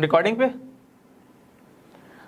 Recording पे।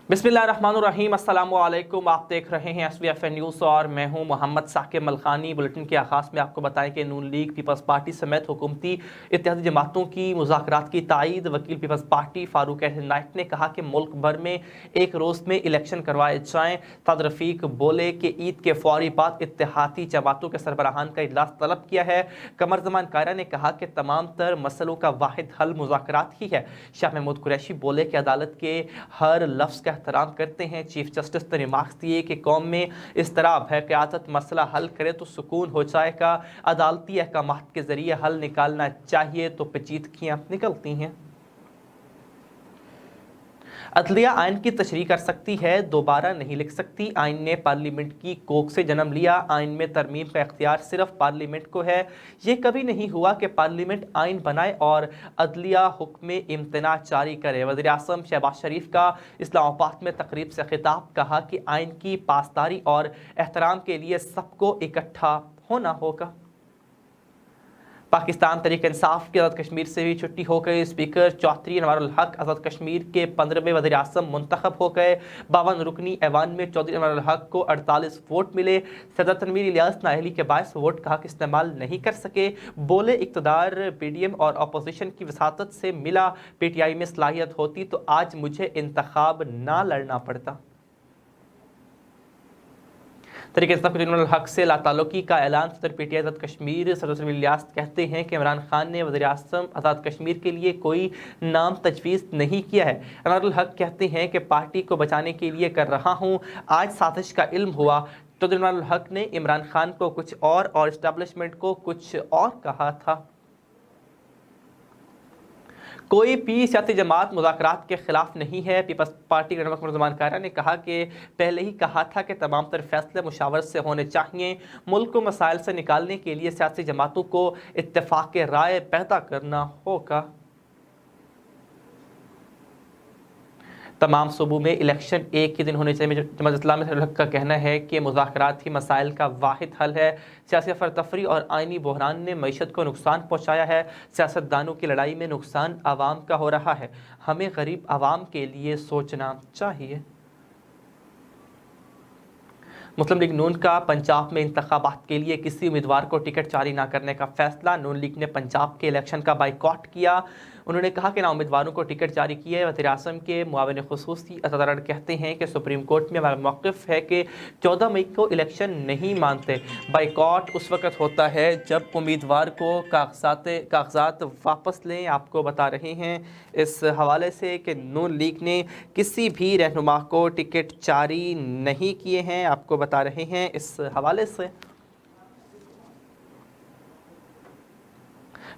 बिस्मिल्लाहिर्रहमानिर्रहीम, अस्सलामु अलैकुम। आप देख रहे हैं SVFN न्यूज़ और मैं हूं मोहम्मद साकिब मलखानी। बुलेटिन के आगाज़ में आपको बताएं कि नून लीग, पीपल्स पार्टी समेत हुकूमती इत्तेहादी जमातों की मुज़ाकरात की तायीद। वकील पीपल्स पार्टी फारूक अहसन नाइक ने कहा कि मुल्क भर में एक रोज़ में इलेक्शन करवाए जाएँ। साद रफ़ीक बोले कि ईद के फौरी बाद इत्तेहादी जमातों के सरबराहान का इजलास तलब किया है। कमर ज़मान कायरा ने कहा कि तमाम तर मसलों का वाहिद हल मुज़ाकरात ही है। शाह महमूद कुरैशी बोले कि अदालत के हर लफ्ज़ का एहतराम करते हैं। चीफ जस्टिस ने रिमार्क्स दिए कि कौम में इस तरह है क़यादत मसला हल करे तो सुकून हो जाएगा। अदालती अहकामात के ज़रिए हल निकालना चाहिए तो पेचीदगियाँ निकलती हैं। अदलिया आइन की तशरीह कर सकती है, दोबारा नहीं लिख सकती। आइन ने पार्लियामेंट की कोख से जन्म लिया। आइन में तरमीम का इख्तियार सिर्फ पार्लियामेंट को है। ये कभी नहीं हुआ कि पार्लियामेंट आइन बनाए और अदलिया हुक्म इम्तना जारी करे। वज़ीर आज़म शहबाज शरीफ का इस्लामाबाद में तकरीब से खिताब, कहा कि आइन की पासदारी और एहतराम के लिए सबको इकट्ठा होना होगा। पाकिस्तान तहरीक इंसाफ की आज़ाद कश्मीर से भी छुट्टी हो गई। स्पीकर चौधरी अनवारुल हक आज़ाद कश्मीर के 15वें वज़ीर आज़म मुंतखब हो गए। 52 रुकनी ऐवान में चौधरी अनवारुल हक को 48 वोट मिले। सदर तनवीर इलियास नाअहली के 22 वोट का हक इस्तेमाल नहीं कर सके। बोले इक़्तिदार PDM और अपोजिशन की वसातत से मिला। PTI में सलाहियत होती तो आज मुझे इंतखाब ना लड़ना पड़ता। तहरीक इंसाफ के हक से लाताल्लुकी का ऐलान। सदर PTI आज़ाद कश्मीर सदर तनवीर इलियास कहते हैं कि इमरान खान ने वज़ीर आज़म आज़ाद कश्मीर के लिए कोई नाम तजवीज़ नहीं किया है। अनवारुल हक कहते हैं कि पार्टी को बचाने के लिए कर रहा हूँ। आज साजिश का इल्म हुआ। चौधरी अनवारुल हक ने इमरान खान को कुछ और इस्टेब्लिशमेंट को कुछ और कहा था। कोई भी सियासी जमात मुज़ाकरात के खिलाफ नहीं है। पीपल्स पार्टी के कमर ज़मान कायरा ने कहा कि पहले ही कहा था कि तमाम तर फैसले मुशावरत से होने चाहिए। मुल्क को मसाइल से निकालने के लिए सियासी जमातों को इत्तेफाक राय पैदा करना होगा। तमाम सूबों में इलेक्शन एक ही दिन होने चाहिए। जमात इस्लामी का कहना है कि मुज़ाकरात ही मसाइल का वाहिद हल है। सियासी अफरा-तफरी और आइनी बहरान ने मईशत को नुकसान पहुँचाया है। सियासतदानों की लड़ाई में नुकसान आवाम का हो रहा है। हमें गरीब आवाम के लिए सोचना चाहिए। मुस्लिम लीग नून का पंजाब में इंतखाबात के लिए किसी उम्मीदवार को टिकट जारी न करने का फैसला। नून लीग ने पंजाब के इलेक्शन का बाइकॉट किया। उन्होंने कहा कि ना उम्मीदवारों को टिकट जारी किए। वज़ीर आज़म के मुआविन खुसूसी अतदरर कहते हैं कि सुप्रीम कोर्ट में हमारा मौक़िफ़ है कि 14 मई को इलेक्शन नहीं मानते। बाइकॉट उस वक़्त होता है जब उम्मीदवार को कागजात वापस लें। आपको बता रहे हैं इस हवाले से कि नून लीग ने किसी भी रहनुमा को टिकट जारी नहीं किए हैं। आपको बता रहे हैं इस हवाले से।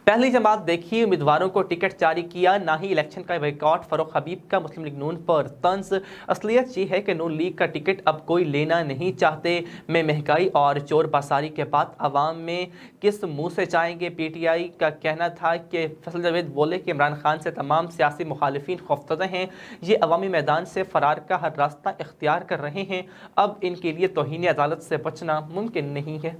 पहली जमात देखी, उम्मीदवारों को टिकट जारी किया, ना ही इलेक्शन का बाइकॉट। फ़ारूक हबीब का मुस्लिम लीग नून पर तंज। असलियत ये है कि नून लीग का टिकट अब कोई लेना नहीं चाहते। में महंगाई और चोर बाजारी के बाद अवाम में किस मुंह से जाएंगे। PTI का कहना था कि फैसल जावेद बोले कि इमरान खान से तमाम सियासी मुखालिफिन खौफजदा हैं। ये अवामी मैदान से फ़रार का हर रास्ता इख्तियार कर रहे हैं। अब इनके लिए तौहीन अदालत से बचना मुमकिन नहीं है।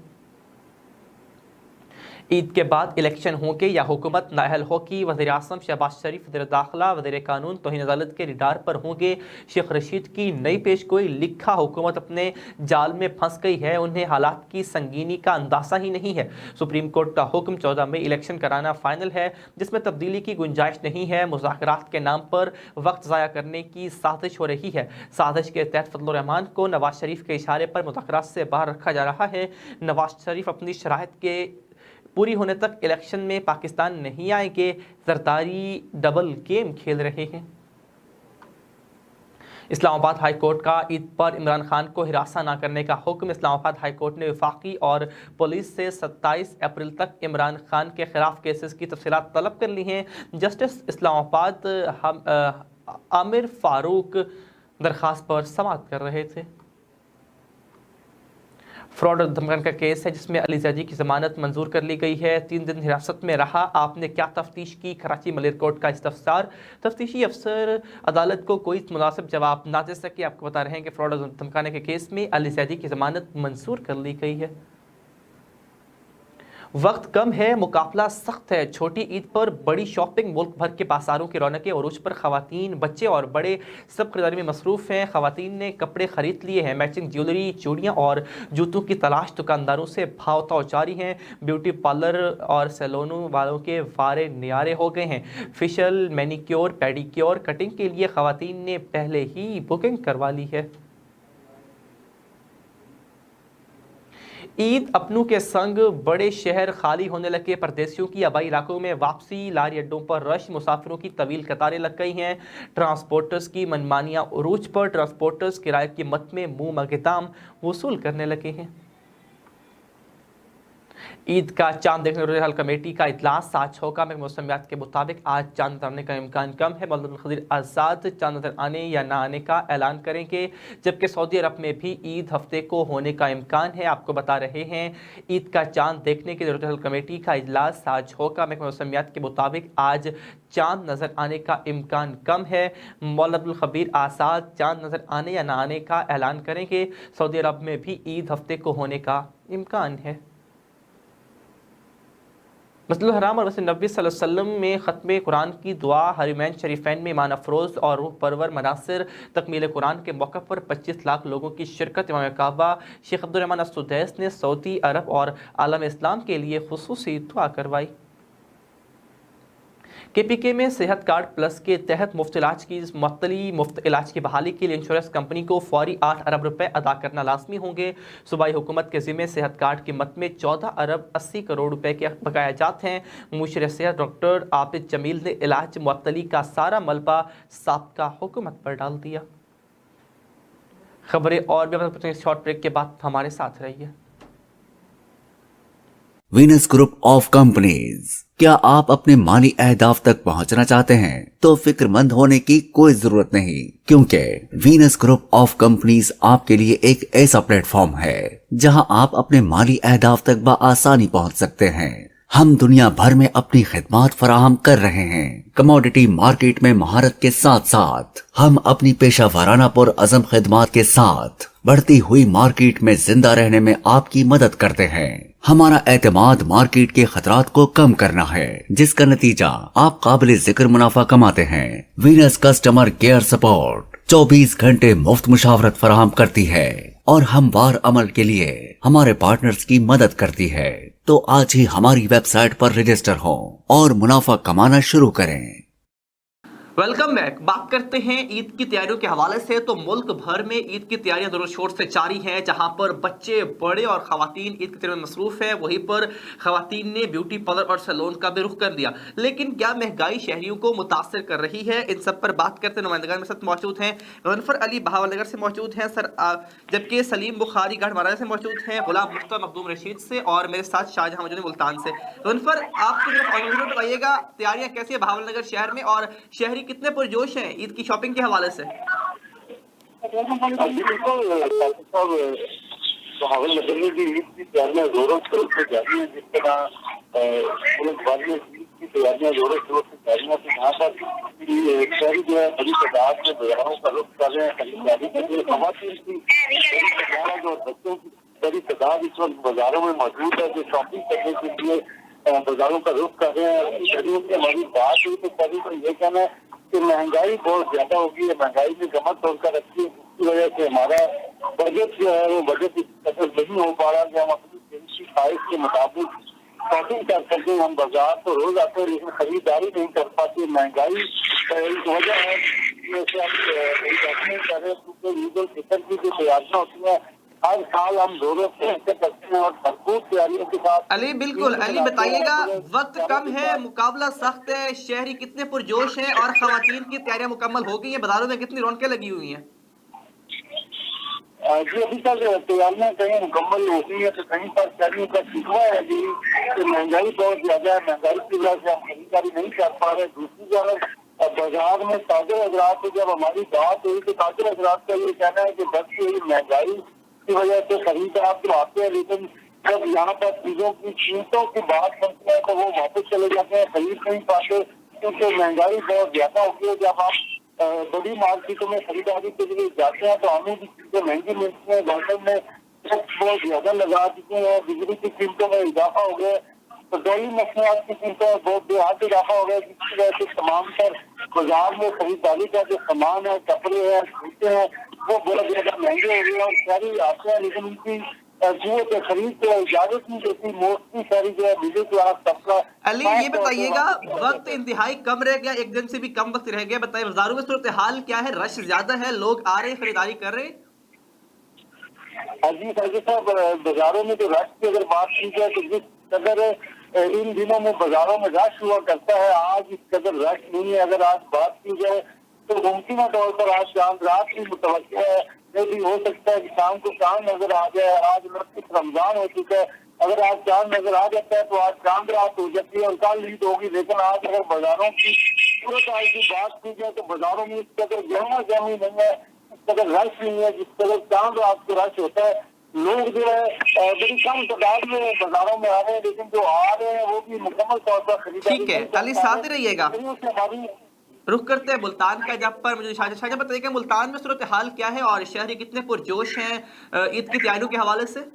ईद के बाद इलेक्शन होंगे या हुकूमत नाअहल होगी। वज़ीर आज़म शहबाज शरीफ, वज़ीर दाखिला, वज़ीर कानून तौहीन अदालत के रिडार पर होंगे। शेख रशीद की नई पेशगोई, लिखा हुकूमत अपने जाल में फंस गई है, उन्हें हालात की संगीनी का अंदाज़ा ही नहीं है। सुप्रीम कोर्ट का हुक्म 14 मई इलेक्शन कराना फ़ाइनल है, जिसमें तब्दीली की गुंजाइश नहीं है। मुज़ाकरात के नाम पर वक्त ज़ाया करने की साजिश हो रही है। साजिश के तहत फजल रहमान को नवाज शरीफ के इशारे पर मुज़ाकरात से बाहर रखा जा रहा है। नवाज शरीफ अपनी शराइत के पूरी होने तक इलेक्शन में पाकिस्तान नहीं आएंगे। जरदारी डबल गेम खेल रहे हैं। इस्लामाबाद हाई कोर्ट का ईद पर इमरान खान को हिरासा न करने का हुक्म। इस्लामाबाद हाई कोर्ट ने वफाकी और पुलिस से 27 अप्रैल तक इमरान खान के खिलाफ केसेस की तफसीलात तलब कर ली हैं। जस्टिस इस्लामाबाद आमिर फारूक दरख्वास्त पर समाअत कर रहे थे। फ्रॉड और धमकाने का केस है जिसमें अली ज़ैदी की ज़मानत मंजूर कर ली गई है। 3 दिन हिरासत में रहा। आपने क्या तफ्तीश की? कराची मलिर कोर्ट का इस्तफसार। तफ्तीशी अफसर अदालत को कोई मुनासिब जवाब ना दे सके। आपको बता रहे हैं कि फ्रॉड और धमकाने के केस में अली ज़ैदी की ज़मानत मंजूर कर ली गई है। वक्त कम है, मुकाबला सख्त है। छोटी ईद पर बड़ी शॉपिंग, मुल्क भर के बाजारों की रौनकें अरूज पर। खवातीन, बच्चे और बड़े सब खरीदारी में मसरूफ़ हैं। खवातीन ने कपड़े खरीद लिए हैं, मैचिंग ज्वेलरी, चूड़ियाँ और जूतों की तलाश। दुकानदारों से भाव ताव जारी हैं। ब्यूटी पार्लर और सैलूनों वालों के वारे न्यारे हो गए हैं। फेशियल, मैनिक्योर, पेडिक्योर, कटिंग के लिए खवातीन ने पहले ही बुकिंग करवा ली है। ईद अपनों के संग बड़े शहर खाली होने लगे। परदेसियों की आबाई इलाकों में वापसी, लारी अड्डों पर रश, मुसाफिरों की तवील कतारें लग गई हैं। ट्रांसपोर्टर्स की मनमानियां उरूज पर। ट्रांसपोर्टर्स किराए की मद में मुंह मंगे दाम वसूल करने लगे हैं। ईद का चांद देखने रोज़ हल कमेटी का इजलास आज होगा। में मौसमियात के मुताबिक आज चांद नजर आने का इम्कान कम है। मौलाना खदीर आज़ाद चांद नजर आने या ना आने का ऐलान करेंगे, जबकि सऊदी अरब में भी ईद हफ्ते को होने का इम्कान है। आपको बता रहे हैं ईद का चांद देखने के रोज़ हल कमेटी का इजलास आज होगा। में मौसमियात के मुताबिक आज चांद नजर आने का इम्कान कम है। मौलाना खबीर आज़ाद चांद नजर आने या ना आने का ऐलान करेंगे। सऊदी अरब में भी ईद हफ्ते को होने का इम्कान है। मस्जिद हराम और मस्जिद नबी सल्लल्लाहु अलैहि वसल्लम में ख़त्म कुरान की दुआ, हरमैन शरीफैन में ईमान अफरोज़ और रूह परवर मनासिर तकमील कुरान के मौक़े पर 25 लाख लोगों की शिरकत। इमाम काबा शेख अब्दुर्रहमान अस-सुदैस ने सऊदी अरब और आलम इस्लाम के लिए खुसूसी दुआ करवाई। KPK में सेहत कार्ड प्लस के तहत मुफ्त इलाज की मुफ्त इलाज की बहाली के लिए इंश्योरेंस कंपनी को फौरी 8 अरब रुपए अदा करना लाजमी होंगे। सूबाई हुकूमत के ज़िम्मे सेहत कार्ड की मद में 14 अरब 80 करोड़ रुपए के बकाया जाते हैं। मुशीर सेहत डॉक्टर आबिद जमील ने इलाज मुअत्तली का सारा मलबा साबका हुकूमत पर डाल दिया। खबरें और भी शॉर्ट ब्रेक के बाद हमारे साथ रहिए। वीनस ग्रुप ऑफ कंपनीज, क्या आप अपने माली अहदाफ तक पहुंचना चाहते हैं? तो फिक्रमंद होने की कोई जरूरत नहीं, क्योंकि वीनस ग्रुप ऑफ कंपनीज आपके लिए एक ऐसा प्लेटफॉर्म है जहां आप अपने माली अहदाफ तक बआसानी पहुंच सकते हैं। हम दुनिया भर में अपनी खिदमात फराहम कर रहे हैं। कमोडिटी मार्केट में महारत के साथ साथ हम अपनी पेशा वाराना पुर अज़म खिदमात के साथ बढ़ती हुई मार्केट में जिंदा रहने में आपकी मदद करते हैं। हमारा एतमाद मार्केट के खतरात को कम करना है, जिसका नतीजा आप काबिल जिक्र मुनाफा कमाते हैं। वीनस कस्टमर केयर सपोर्ट 24 घंटे मुफ्त मुशावरत फराहम करती है और हमवार अमल के लिए हमारे पार्टनर्स की मदद करती है। तो आज ही हमारी वेबसाइट पर रजिस्टर हों और मुनाफा कमाना शुरू करें। Welcome back. बात करते हैं ईद की तैयारियों के हवाले से। तो मुल्क भर में ईद की तैयारियां जोरों शोर से जारी हैं, जहां पर बच्चे, बड़े और खवातीन ईद की तैयारी में मसरूफ है। वहीं पर खवातीन ने ब्यूटी पार्लर और सैलून का भी रुख कर दिया। लेकिन क्या महंगाई शहरियों को मुतासर कर रही है? इन सब पर बात करते हैं। नुमाइंदगान में साथ मौजूद हैं गनफर अली बहावलनगर से मौजूद हैं सर, जबकि सलीम बुखारी गढ़मारा से मौजूद हैं, गुलाम मुख्तार मखदूम रशीद से और मेरे साथ शाहजहां मौजूद मुल्तान से। गनफर, आपको बताइएगा तैयारियां कैसी है बहावलनगर शहर में और शहरी कितने पुरजोश हैं ईद की शॉपिंग के हवाले से? बहावलनगर में भी ईद की तैयारियां जोरों शोरों से जारी हैं। जिस तरह पुलिस वाले ईद की तैयारियां जोरों शोरों से जारी हैं, तो यहाँ पर शहरी जो है बड़ी तादाद में बाजारों का रुख कर रहे हैं खरीदारी के लिए। खवातीन की जो बच्चों की बड़ी तादाद इस वक्त बाजारों में मौजूद है, जो शॉपिंग करने के लिए बाजारों का रुख कर रहे हैं। शहरियों की हमारी बात हुई तो सभी को ये कहना है कि महंगाई बहुत ज्यादा होगी है, महंगाई में कमर तोड़कर रखी है, जिसकी वजह से हमारा बजट जो है वो बजट नहीं हो पा रहा कि हम अपनी ख्वाहिश के मुताबिक शॉपिंग कर सकें। हम बाजार तो रोज आते हैं लेकिन खरीदारी नहीं कर पाते। महंगाई एक वजह है जैसे हम खरीदारी कर रहे हैं, क्योंकि ईद उल फितर की जो तैयारियां होती हैं हर साल हम जोरों से करते हैं और भरपूर तैयारियों के साथ। अली, बिल्कुल अली, बताइएगा वक्त कम है, मुकाबला सख्त है, शहरी कितने पुरजोश हैं और खवातीन की तैयारियां मुकम्मल हो गई हैं? बाजारों में कितनी रौनकें लगी हुई हैं? जी अभी तक तैयारियां कहीं मुकम्मल होती है तो कहीं पर तैयारियों का शिकवा है जी कि महंगाई बहुत ज्यादा है। महंगाई की वजह से हम खरीदारी नहीं कर पा रहे। दूसरी तरफ बाजार में ताजर हजरात से जब हमारी बात हुई तो ताजर हजरात का ये कहना है कि बस यही महंगाई की वजह से खरीदार तो आते हैं, लेकिन जब यहाँ पर चीजों की कीमतों की बात बनती है तो वो वापस चले जाते हैं, खरीद नहीं पाते क्योंकि महंगाई बहुत ज्यादा होती है। जब आप बड़ी मार्केटों में खरीदारी के लिए जाते हैं तो हमें भी चीजें महंगी मिलती हैं। गवर्नमेंट ने टैक्स बहुत ज्यादा लगा चुके हैं, बिजली की कीमतों में इजाफा हो गया। पेट्रोलियम मसनूआत की कीमतों में बहुत बेहद इजाफा हो गया, जिसकी वजह से तमाम तर बाजार में खरीदारी का जो सामान है, कपड़े हैं, जूते हैं, वो बहुत ज्यादा महंगे हो गए और सारी आते हैं, लेकिन उनकी जरूरत खरीद को इजाजत नहीं देती। मोस्टली सारी जो है मिडिल क्लास तबका। अली ये बताइएगा, वक्त इंतहाई कम रह गया, एक दिन से भी कम वक्त रह गया, बताइए बाजारों में सूरत हाल क्या है? रश ज्यादा है, लोग आ रहे हैं, खरीदारी कर रहे हैं? जी साजिद साहब, बाजारों में जो रश की अगर बात की जाए तो जिस कदर इन दिनों में बाजारों में रश हुआ करता है, आज इस कदर रश नहीं है। अगर आज बात की जाए तो मुमकिन तौर पर आज शाम रात की मुतवक्किल है, ये भी हो सकता है कि शाम को चांद नजर आ जाए। आज रमजान हो चुका है, अगर आज चांद नजर आ जाता है तो आज चांद रात हो जाती है और कल ईद होगी। लेकिन आज अगर बाजारों की सूरत हाल की बात की जाए तो बाजारों में इस कदर गहमा गहमी नहीं है, इस कदर रश नहीं है जिस कदर चांद रात को रश होता है। लोग जो है बड़ी कम तादाद में बाजारों में आ रहे हैं, लेकिन जो आ रहे हैं वो भी मुकम्मल तौर पर खरीदारी। ठीक है अली, साथ ही रहिएगा। हमारी रुख करते हैं मुल्तान का, जब पर मुझे शाहजहां बताइएगा मुल्तान में सूरत हाल क्या है और शहरी कितने पुरजोश हैं ईद की तैयारियों के हवाले से?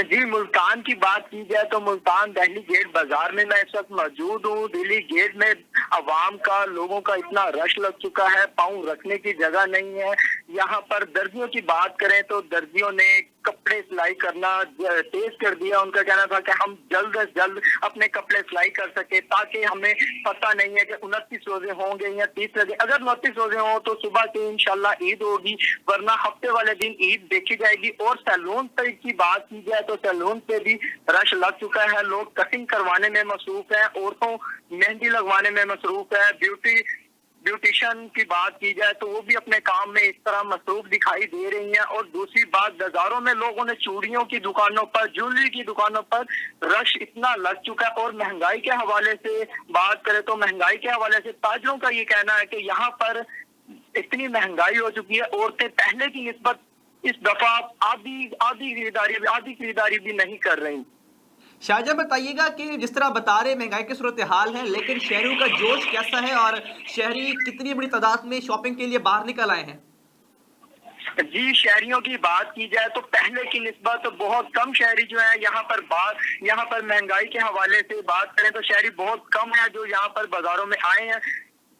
जी, मुल्तान की बात की जाए तो मुल्तान दिल्ली गेट बाजार में मैं इस वक्त मौजूद हूँ। दिल्ली गेट में अवाम का, लोगों का इतना रश लग चुका है, पाँव रखने की जगह नहीं है। यहाँ पर दर्जियों की बात करें तो दर्जियों ने कपड़े सिलाई करना तेज कर दिया। उनका कहना था कि हम जल्द से जल्द अपने कपड़े सिलाई कर सके, ताकि हमें पता नहीं है कि 29 रोजे होंगे या 30 रोजे। अगर 29 रोजे हों तो सुबह से इंशाल्लाह ईद होगी, वरना हफ्ते वाले दिन ईद देखी जाएगी। और सैलून की बात की जाए तो सैलून पे भी रश लग चुका है। लोग कटिंग करवाने में मसरूफ है, औरतों मेहंदी लगवाने में मसरूफ है। ब्यूटिशियन की बात की जाए तो वो भी अपने काम में इस तरह मसरूफ दिखाई दे रही हैं। और दूसरी बात, बाजारों में लोगों ने चूड़ियों की दुकानों पर, ज्वेलरी की दुकानों पर रश इतना लग चुका है। और महंगाई के हवाले से बात करें तो महंगाई के हवाले से ताजरों का ये कहना है कि यहाँ पर इतनी महंगाई हो चुकी है, औरतें पहले की निस्बत इस दफा आधी खरीदारी भी नहीं कर रही। शाहजहां बताइएगा कि जिस तरह बता रहे महंगाई की सूरत हाल है, लेकिन शहरियों का जोश कैसा है और शहरी कितनी बड़ी तादाद में शॉपिंग के लिए बाहर निकल आए हैं? जी, शहरियों की बात की जाए तो पहले की निस्बत बहुत कम शहरी जो है यहाँ पर महंगाई के हवाले से बात करें तो शहरी बहुत कम है जो यहाँ पर बाजारों में आए हैं।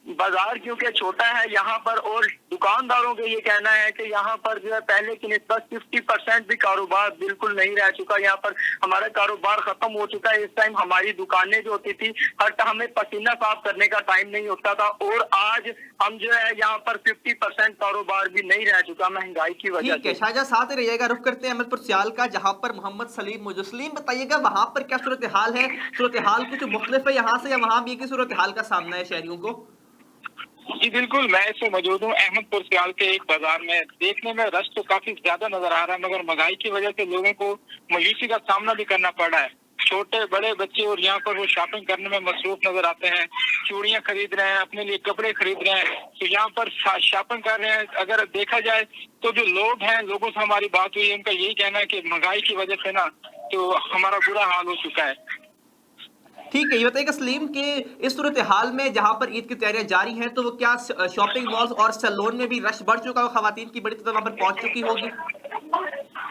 बाजार क्योंकि छोटा है यहाँ पर, और दुकानदारों का ये कहना है कि यहाँ पर जो है पहले की निस्बत 50% भी कारोबार बिल्कुल नहीं रह चुका। यहाँ पर हमारा कारोबार खत्म हो चुका है। इस टाइम हमारी दुकानें जो होती थी, हमें पसीना साफ करने का टाइम नहीं होता था, और आज हम जो है यहाँ पर 50% कारोबार भी नहीं रह चुका महंगाई की वजह से। ठीक है शाहजहां, साथ ही रहिएगा। रुख करते हैं अहमदपुर सियाल का, जहाँ पर मोहम्मद सलीम मौजूद। सलीम बताइएगा वहां पर क्या सूरत हाल है? सूरत हाल कुछ मुख्तलिफ है यहाँ से, या वहां भी एक ही सूरत हाल का सामना है शहरियों को? जी बिल्कुल, मैं इसमें मौजूद हूँ अहमदपुर सियाल के एक बाजार में। देखने में रश तो काफी ज्यादा नजर आ रहा है, मगर महंगाई की वजह से लोगों को मायूसी का सामना भी करना पड़ रहा है। छोटे बड़े बच्चे और यहाँ पर वो शॉपिंग करने में मसरूफ नजर आते हैं, चूड़ियां खरीद रहे हैं, अपने लिए कपड़े खरीद रहे हैं, तो यहाँ पर शॉपिंग कर रहे हैं। अगर देखा जाए तो जो लोग हैं, लोगों से हमारी बात हुई, उनका यही कहना है कि महंगाई की वजह से ना तो हमारा बुरा हाल हो चुका है। ठीक है, ये बताइएगा सलीम कि इस सूरत हाल में जहाँ पर ईद की तैयारियां जारी हैं, तो वो क्या शॉपिंग मॉल्स और सैलून में भी रश बढ़ चुका है, खवातीन की बड़ी तादाद वहाँ पर पहुंच चुकी होगी?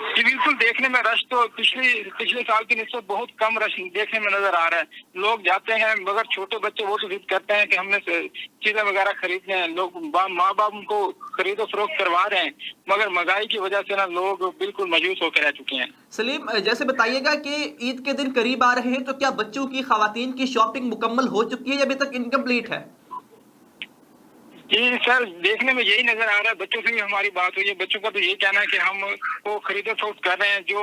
जी बिल्कुल, देखने में रश तो पिछले साल की निस्बत बहुत कम रश देखने में नजर आ रहा है। लोग जाते हैं, मगर छोटे बच्चे वो तो जिद करते हैं कि हमने चीजें वगैरह खरीदने हैं। लोग माँ बाप उनको खरीदो फरोख्त करवा रहे हैं, मगर महंगाई की वजह से ना लोग बिल्कुल मायूस होकर रह चुके हैं। सलीम जैसे बताइएगा कि ईद के दिन करीब आ रहे हैं, तो क्या बच्चों की, खवातीन की शॉपिंग मुकम्मल हो चुकी है या अभी तक इनकम्प्लीट है? जी सर, देखने में यही नजर आ रहा है। बच्चों से भी हमारी बात हुई है, बच्चों का तो यही कहना है कि हम वो खरीदो फरोख्त कर रहे हैं। जो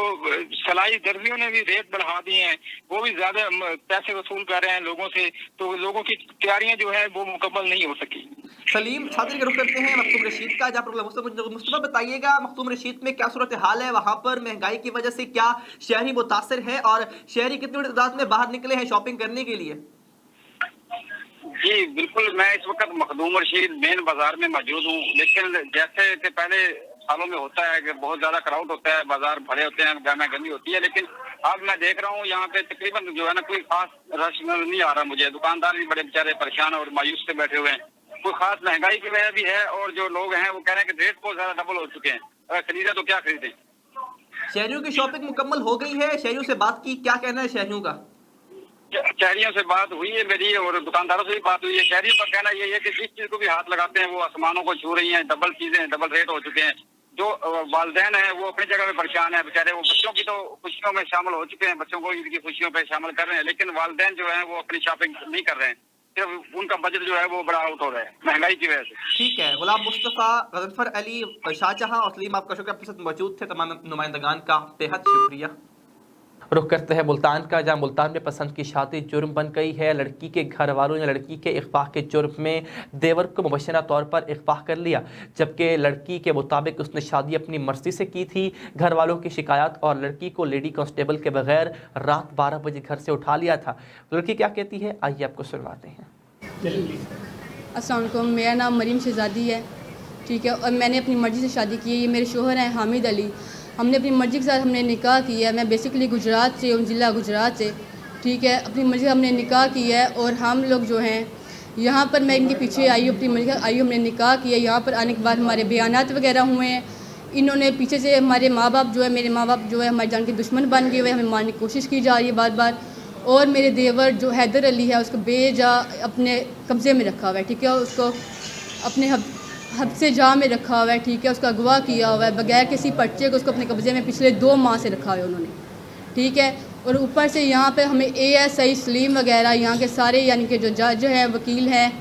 सिलाई दर्जियों ने भी रेट बढ़ा दिए हैं, वो भी ज्यादा पैसे वसूल कर रहे हैं लोगों से, तो लोगों की तैयारियां जो है वो मुकम्मल नहीं हो सकी। सलीम छात्र रुख करते हैं मखदूम रशीद का, जहाँ पर मुस्तफा बताइएगा मखदूम रशीद में क्या सूरत हाल है? वहाँ पर महंगाई की वजह से क्या शहरी मुतासर है और शहरी कितनी बड़ी तादाद में बाहर निकले हैं शॉपिंग करने के लिए? जी बिल्कुल, मैं इस वक्त मखदूम रशीद मेन बाजार में मौजूद हूँ। लेकिन जैसे कि पहले सालों में होता है कि बहुत ज्यादा क्राउड होता है, बाजार भरे होते हैं, गहमा गंदी होती है, लेकिन आज मैं देख रहा हूँ यहाँ पे तकरीबन जो है ना कोई खास रश नहीं आ रहा मुझे। दुकानदार भी बड़े बेचारे परेशान और मायूस से बैठे हुए हैं। कोई खास महंगाई की वजह भी है, और जो लोग हैं वो कह रहे हैं कि रेट बहुत ज्यादा डबल हो चुके हैं, अगर खरीदे तो क्या खरीदें। शहरियों की शॉपिंग मुकम्मल हो गई है? शहरियों से बात की, क्या कहना है शहरियों का? शहरियों से बात हुई है मेरी और दुकानदारों से भी बात हुई है। शहरियों का कहना यही है कि जिस चीज को भी हाथ लगाते हैं वो आसमानों को छू रही हैं, डबल चीजें, डबल रेट हो चुके हैं। जो वालिदैन हैं वो अपनी जगह में परेशान है बेचारे, वो बच्चों की तो खुशियों में शामिल हो चुके हैं, बच्चों को ईद की खुशियों पे शामिल कर रहे हैं, लेकिन वालिदैन जो है वो अपनी शॉपिंग नहीं कर रहे हैं, सिर्फ उनका बजट जो है वो बड़ा आउट हो रहा है महंगाई की वजह से। ठीक है, गुलाम मुस्तफ़ा, गज़नफ़र अली, शाहजहां और सलीम, आपका शुक्रिया अपने साथ मौजूद थे। तमाम नुमाइंदगान का बेहद शुक्रिया। रुख करते हैं मुल्तान का, जहां मुल्तान में पसंद की शादी जुर्म बन गई है। लड़की के घर वालों ने लड़की के इग़वा के जुर्म में देवर को मुबशरा तौर पर इग़वा कर लिया, जबकि लड़की के मुताबिक उसने शादी अपनी मर्जी से की थी। घर वालों की शिकायत और लड़की को लेडी कांस्टेबल के बगैर रात 12 बजे घर से उठा लिया था। लड़की क्या कहती है, आइए आपको सुनवाते हैं। अस्सलाम वालेकुम, मेरा नाम मरीम शहजादी है, ठीक है, और मैंने अपनी मर्ज़ी से शादी की है। ये मेरे शोहर हैं हामिद अली। हमने अपनी मर्ज़ी के साथ हमने निकाह किया है। मैं बेसिकली गुजरात से हूँ, ज़िला गुजरात से, ठीक है। अपनी मर्ज़ी से हमने निकाह किया है और हम लोग जो हैं यहाँ पर, मैं इनके पीछे आई हूँ, अपनी मर्ज़ी आई हूँ, हमने निकाह किया। यहाँ पर आने के बाद हमारे बयानात वगैरह हुए हैं। इन्होंने पीछे से हमारे माँ बाप जो है, मेरे माँ बाप जो है हमारी जान के दुश्मन बन गए हुए, हमें मारने की कोशिश की जा रही है बार बार। और मेरे देवर जो हैदर अली है उसको बेजा अपने कब्ज़े में रखा हुआ है, ठीक है, उसको अपने हब्से जा में रखा हुआ है, ठीक है, उसका अगवा किया हुआ है बगैर किसी पर्चे को, उसको अपने कब्ज़े में पिछले 2 माह से रखा हुआ है उन्होंने, ठीक है। और ऊपर से यहाँ पे हमें ASI सलीम वगैरह यहाँ के सारे यानी कि जो जज हैं, वकील हैं,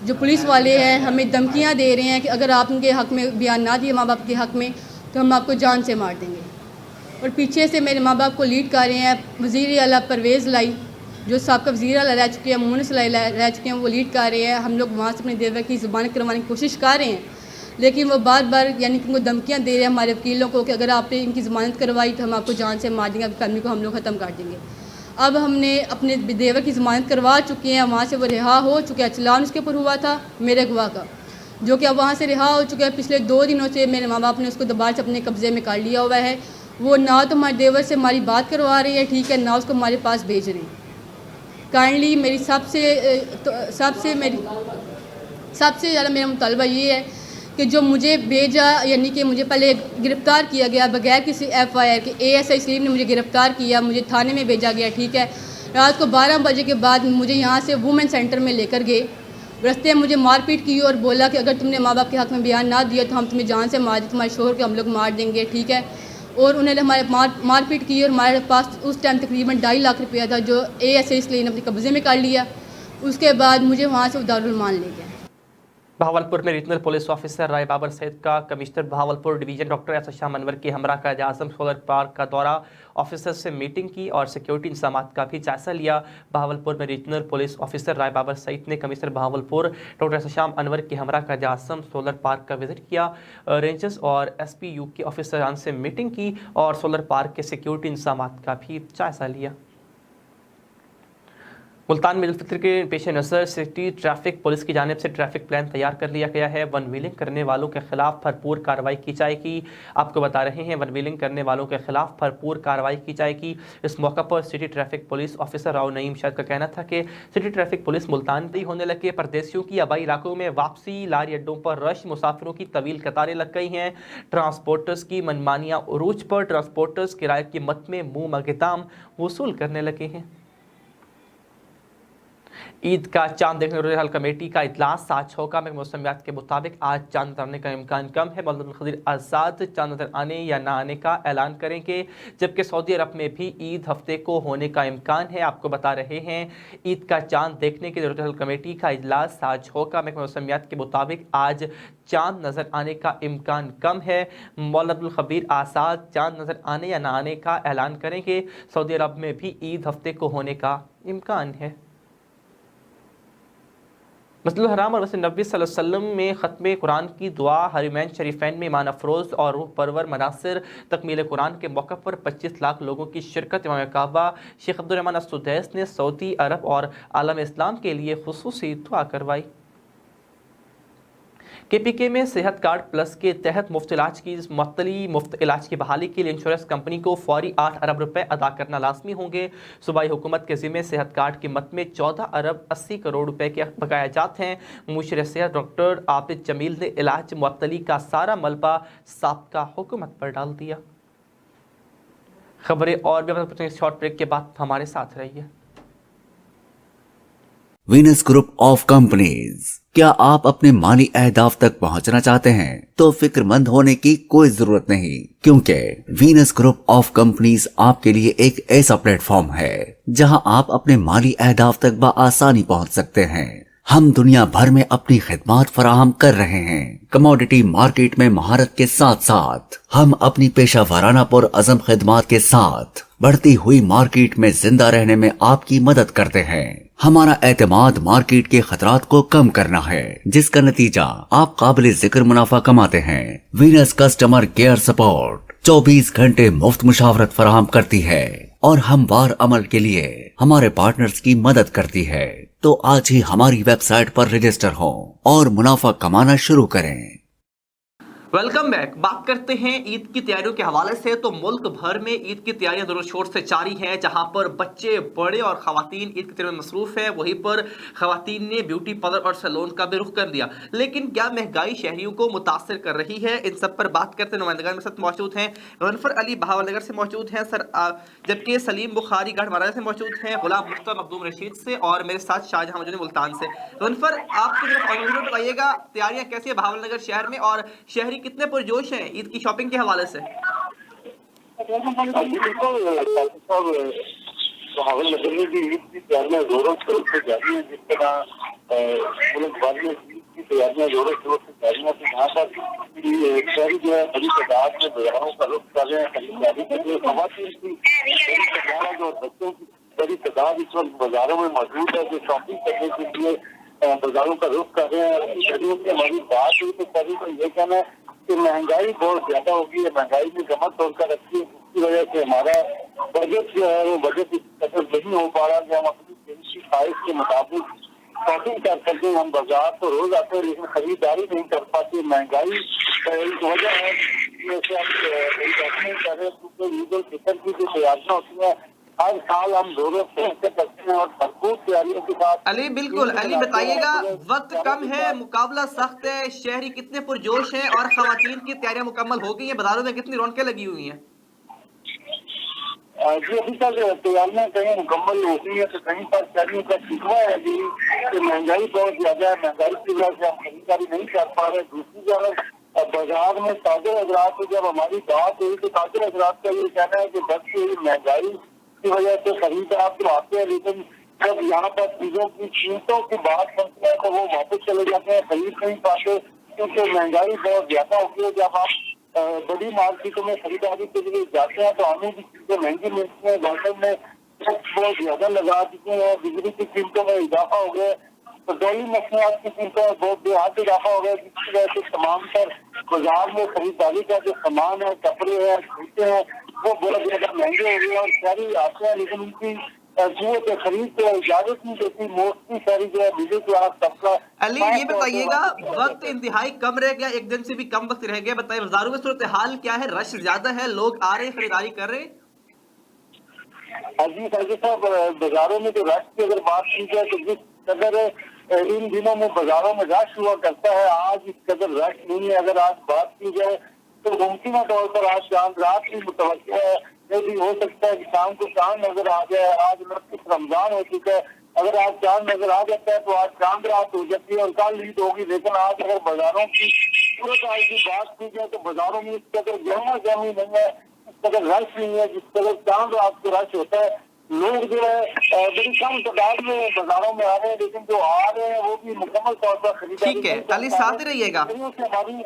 जो पुलिस वाले हैं, हमें धमकियाँ दे रहे हैं कि अगर आप उनके हक़ में बयान ना दिए माँ बाप के हक़ में तो हम आपको जान से मार देंगे। और पीछे से मेरे माँ बाप को लीड कर रहे हैं वज़ीर आला परवेज़ लाई, जो साबका वज़ीर आला रह चुके हैं, मुनस रह चुके हैं, वो लीड कर रहे हैं। हम लोग वहाँ से अपने देवर की ज़बान करवाने की कोशिश कर रहे हैं, लेकिन वो बार बार यानी कि उनको धमकियाँ दे रहे हैं हमारे वकीलों को कि अगर आपने इनकी ज़मानत करवाई तो हम आपको जान से मार देंगे, आपकी फैमिली को हम लोग ख़त्म कर देंगे। अब हमने अपने देवर की ज़मानत करवा चुके हैं, वहाँ से वो रिहा हो चुके हैं। चलान उसके ऊपर हुआ था मेरे अगवा का, जो कि अब वहाँ से रिहा हो चुका है। पिछले 2 दिनों से मेरे माँ बाप ने उसको दोबारा से अपने कब्ज़े में कर लिया हुआ है। वो ना तो हमारे देवर से हमारी बात करवा रही है, ठीक है, ना उसको हमारे पास भेज रहे हैं। काइंडली मेरी सबसे ज़्यादा मेरा मुतालबा ये है कि जो मुझे भेजा, यानी कि मुझे पहले गिरफ़्तार किया गया बगैर किसी FIR के, ASI सलीम ने मुझे गिरफ़्तार किया, मुझे थाने में भेजा गया, ठीक है। रात को 12 बजे के बाद मुझे यहाँ से वुमेन सेंटर में लेकर गए, रस्ते में मुझे मारपीट की और बोला कि अगर तुमने माँ बाप के हक़ में बयान ना दिया तो हम तुम्हें जान से मार दें, तुम्हारे शोहर को हम लोग मार देंगे, ठीक है। और उन्होंने हमारे मारपीट की और हमारे पास उस टाइम तकरीबन 2.5 लाख रुपया था जो ASI सलीम ने अपने कब्ज़े में कर लिया। उसके बाद मुझे वहाँ से दारुल मान ले गया। बहावलपुर में रीजनल पुलिस ऑफिसर राय बाबर सैयद का कमिश्नर बहावलपुर डिवीजन डॉक्टर एहसान अनवर की हमरा का आज़म सोलर पार्क का दौरा, ऑफिसर से मीटिंग की और सिक्योरिटी इंतजाम का भी जायजा लिया। बहावलपुर में रीजनल पुलिस ऑफिसर राय बाबर सैयद ने कमिश्नर बहावलपुर डॉक्टर एहसान अनवर की हमरा का आज़म सोलर पार्क का विजिट किया, रेंजर्स और SPU के ऑफिसरान से मीटिंग की और सोलर पार्क के सिक्योरिटी इंतजाम का भी जायजा लिया। मुल्तान में ईद उल फितर के पेश नज़र सिटी ट्रैफिक पुलिस की जानिब से ट्रैफिक प्लान तैयार कर लिया गया है। वन व्हीलिंग करने वालों के खिलाफ भरपूर कार्रवाई की जाएगी। आपको बता रहे हैं, वन व्हीलिंग करने वालों के खिलाफ भरपूर कार्रवाई की जाएगी। इस मौका पर city traffic police officer Rao Naeem शायद का कहना था कि सिटी ट्रैफिक पुलिस मुल्तान में होने लगे परदेशियों की आबाई इलाकों में वापसी, लारी अड्डों पर रश, मुसाफिरों की तवील कतारें लग गई हैं। ट्रांसपोर्टर्स की मनमानियाँ उरूज पर, ट्रांसपोर्टर्स किराए की मद में मुँह मांगे दाम वसूल करने लगे हैं। ईद का चांद देखने रोज़ हल कमेटी का इजलास आज होगा। मौसमियात के मुताबिक आज चांद नजर आने का इम्कान कम है। मौलाना खदीर आज़ाद चांद नजर आने या ना आने का ऐलान करेंगे, जबकि सऊदी अरब में भी ईद हफ्ते को होने का इम्कान है। आपको बता रहे हैं, ईद का चांद देखने के लिए रोज़ हल कमेटी का इजलास आज होगा। मौसमियात के मुताबिक आज चांद नजर आने का इम्कान कम है। मौलाना खदीर आज़ाद चांद नजर आने या ना आने का ऐलान करेंगे। सऊदी अरब में भी ईद हफ्ते को होने का इम्कान है। मस्जिद हराम और मस्जिद नबी सल्लल्लाहु अलैहि वसल्लम में ख़त्म कुरान की दुआ, हरमैन शरीफैन में ईमान अफरोज़ और रूह परवर मनासिर तकमील कुरान के मौक़े पर 25 लाख लोगों की शिरकत। इमाम काबा शेख अब्दुर्रहमान अस-सुदैस ने सऊदी अरब और आलम इस्लाम के लिए खुसूसी दुआ करवाई। KPK में सेहत कार्ड प्लस के तहत मुफ्त इलाज की बहाली के लिए इंश्योरेंस कंपनी को फौरी 8 अरब रुपए अदा करना लाजमी होंगे। सूबाई हुकूमत के ज़िम्मे सेहत कार्ड की मद में 14 अरब 80 करोड़ रुपए के बकाया जाते हैं। मुशीर सेहत डॉक्टर आबिद जमील ने इलाज मुअत्तली का सारा मलबा साबका हुकूमत पर डाल दिया। खबरें और भी शॉर्ट ब्रेक के बाद हमारे साथ रहिए। Venus group of companies. क्या आप अपने माली अहदाफ तक पहुंचना चाहते हैं तो फिक्रमंद होने की कोई जरूरत नहीं, क्योंकि वीनस ग्रुप ऑफ कंपनीज आपके लिए एक ऐसा प्लेटफॉर्म है जहां आप अपने माली अहदाफ तक बआसानी पहुंच सकते हैं। हम दुनिया भर में अपनी खिदमात फराहम कर रहे हैं। कमोडिटी मार्केट में महारत के साथ साथ हम अपनी पेशा वाराना पुर अज़म खिदमात के साथ बढ़ती हुई मार्केट में जिंदा रहने में आपकी मदद करते हैं। हमारा एतमाद मार्केट के खतरात को कम करना है, जिसका नतीजा आप काबिल जिक्र मुनाफा कमाते हैं। वीनस कस्टमर केयर सपोर्ट 24 घंटे मुफ्त मुशावरत फराहम करती है और हमवार अमल के लिए हमारे पार्टनर्स की मदद करती है। तो आज ही हमारी वेबसाइट पर रजिस्टर हो और मुनाफा कमाना शुरू करें। Welcome back. बात करते हैं ईद की तैयारियों के हवाले से। तो मुल्क भर में ईद की तैयारियां जोरों शोर से जारी हैं, जहां पर बच्चे बड़े और खवातीन ईद की तैयारी में मसरूफ है। वहीं पर खवातीन ने ब्यूटी पार्लर और सैलून का भी रुख कर दिया। लेकिन क्या महंगाई शहरियों को मुतासर कर रही है? इन सब पर बात करते हैं। नुमाइंदगान में साथ मौजूद हैं गनफर अली बहावलनगर से मौजूद हैं सर, जबकि सलीम बुखारी गढ़ महाराजा से मौजूद हैं, गुलाम मुख्तार मखदूम रशीद से और मेरे साथ शाहजहां मौजूद हैं मुल्तान से। गनफर, आपकी तरफ बताइएगा तैयारियां कैसी है बहावलनगर शहर में और शहरी कितने पुरजोश हैं ईद की शॉपिंग के हवाले से? बहावलनगर में भी ईद की तैयारियां जोरों शोरों से जारी हैं। जिस तरह मुल्क भर में ईद की तैयारियां जोरों शोरों से जारी हैं, तो यहाँ पर शहरी जो है बड़ी तादाद में बाजारों का रुख कर रहे हैं खरीदारी के लिए। खवातीन की बड़ी तादाद और बच्चों की बड़ी तादाद इस वक्त बाजारों में मौजूद है, जो शॉपिंग करने के लिए बाजारों का रुख कर रहे हैं। शहरियों की हमारी बात हुई तो सभी को ये कहना है कि महंगाई बहुत ज्यादा होगी है, महंगाई में कमर तोड़कर रखी है, जिसकी वजह से हमारा बजट जो है वो बजट इस कदर नहीं हो पा रहा कि हम अपनी ख्वाहिश के मुताबिक शॉपिंग कर सकते हैं। हम बाजार तो रोज आते हैं लेकिन खरीदारी नहीं कर पाते। महंगाई एक वजह है जैसे हम खरीदारी नहीं कर रहे, क्योंकि ईद उल फितर की जो तैयारियां होती हैं हर साल हम जोरों से करते हैं और भरपूर तैयारियों के साथ। अली, बिल्कुल अली, बताइएगा वक्त कम है, मुकाबला सख्त है, शहरी कितने पुरजोश हैं और खवातीन की तैयारियां मुकम्मल हो गई हैं? बाजारों में कितनी रौनकें लगी हुई हैं? जी अभी तक तैयारियां कहीं मुकम्मल हो गई है तो कहीं पर शहरियों का शिकवा है जी कि महंगाई बहुत ज्यादा है, महंगाई की वजह से हम खरीदारी नहीं कर पा रहे। दूसरी तरफ बाजार में ताजर हजरात से जब हमारी बात हुई तो ताजर हजरात का ये कहना है कि बस ये महंगाई की वजह से खरीदार तो आते हैं, लेकिन जब यहाँ पर चीजों की कीमतों की बात बनती है तो वो वापस चले जाते हैं, खरीद नहीं पाते क्योंकि महंगाई बहुत ज्यादा होती है। जब आप बड़ी मार्केटों में खरीदारी के लिए जाते हैं तो हमें भी चीजें महंगी मिलती हैं। गवर्नमेंट ने टैक्स बहुत ज्यादा लगा चुके हैं, बिजली की कीमतों में इजाफा हो गया, पेट्रोलियम मसनूआत की कीमतों में बहुत बेहद इजाफा हो गया, जिसकी वजह से तमाम तर बाजार में खरीदारी का जो सामान है, कपड़े हैं, जूते हैं, वो बहुत ज्यादा महंगे हो गए और शहरी आते हैं लेकिन उनकी खरीद को इजाजत नहीं देती। मोस्टली शहरी जो है मिडिल क्लास तबका। अली, ये बताइएगा वक्त इंतहाई कम रह गया, एक दिन से भी कम वक्त रह गया, बताइए बाजारों में सूरत हाल क्या है? रश ज्यादा है, लोग आ रहे हैं, खरीदारी कर रहे हैं? जी साजिद साहब, बाजारों में जो रश की अगर बात की जाए तो जिस कदर इन दिनों में बाजारों में रश हुआ करता है, आज इस कदर रश नहीं है। अगर आज बात की जाए तो मुमकिन तौर पर आज शाम रात की मुतवक्किल है, ये भी हो सकता है कि शाम को चांद नजर आ जाए। आज 29 रमजान हो चुका है, अगर आज चांद नजर आ जाता है तो आज चांद रात हो जाती है और कल ईद होगी। लेकिन आज अगर बाजारों की सूरत हाल की बात की जाए तो बाजारों में इस कदर गहमा गहमी नहीं है, इस कदर रश नहीं है जिस कदर चांद रात को रश होता है। लोग जो है बड़ी कम तादाद में बाजारों में आ रहे हैं, लेकिन जो आ रहे हैं वो भी मुकम्मल तौर पर खरीदारी। ठीक है अली, साथ ही रहिएगा। हमारी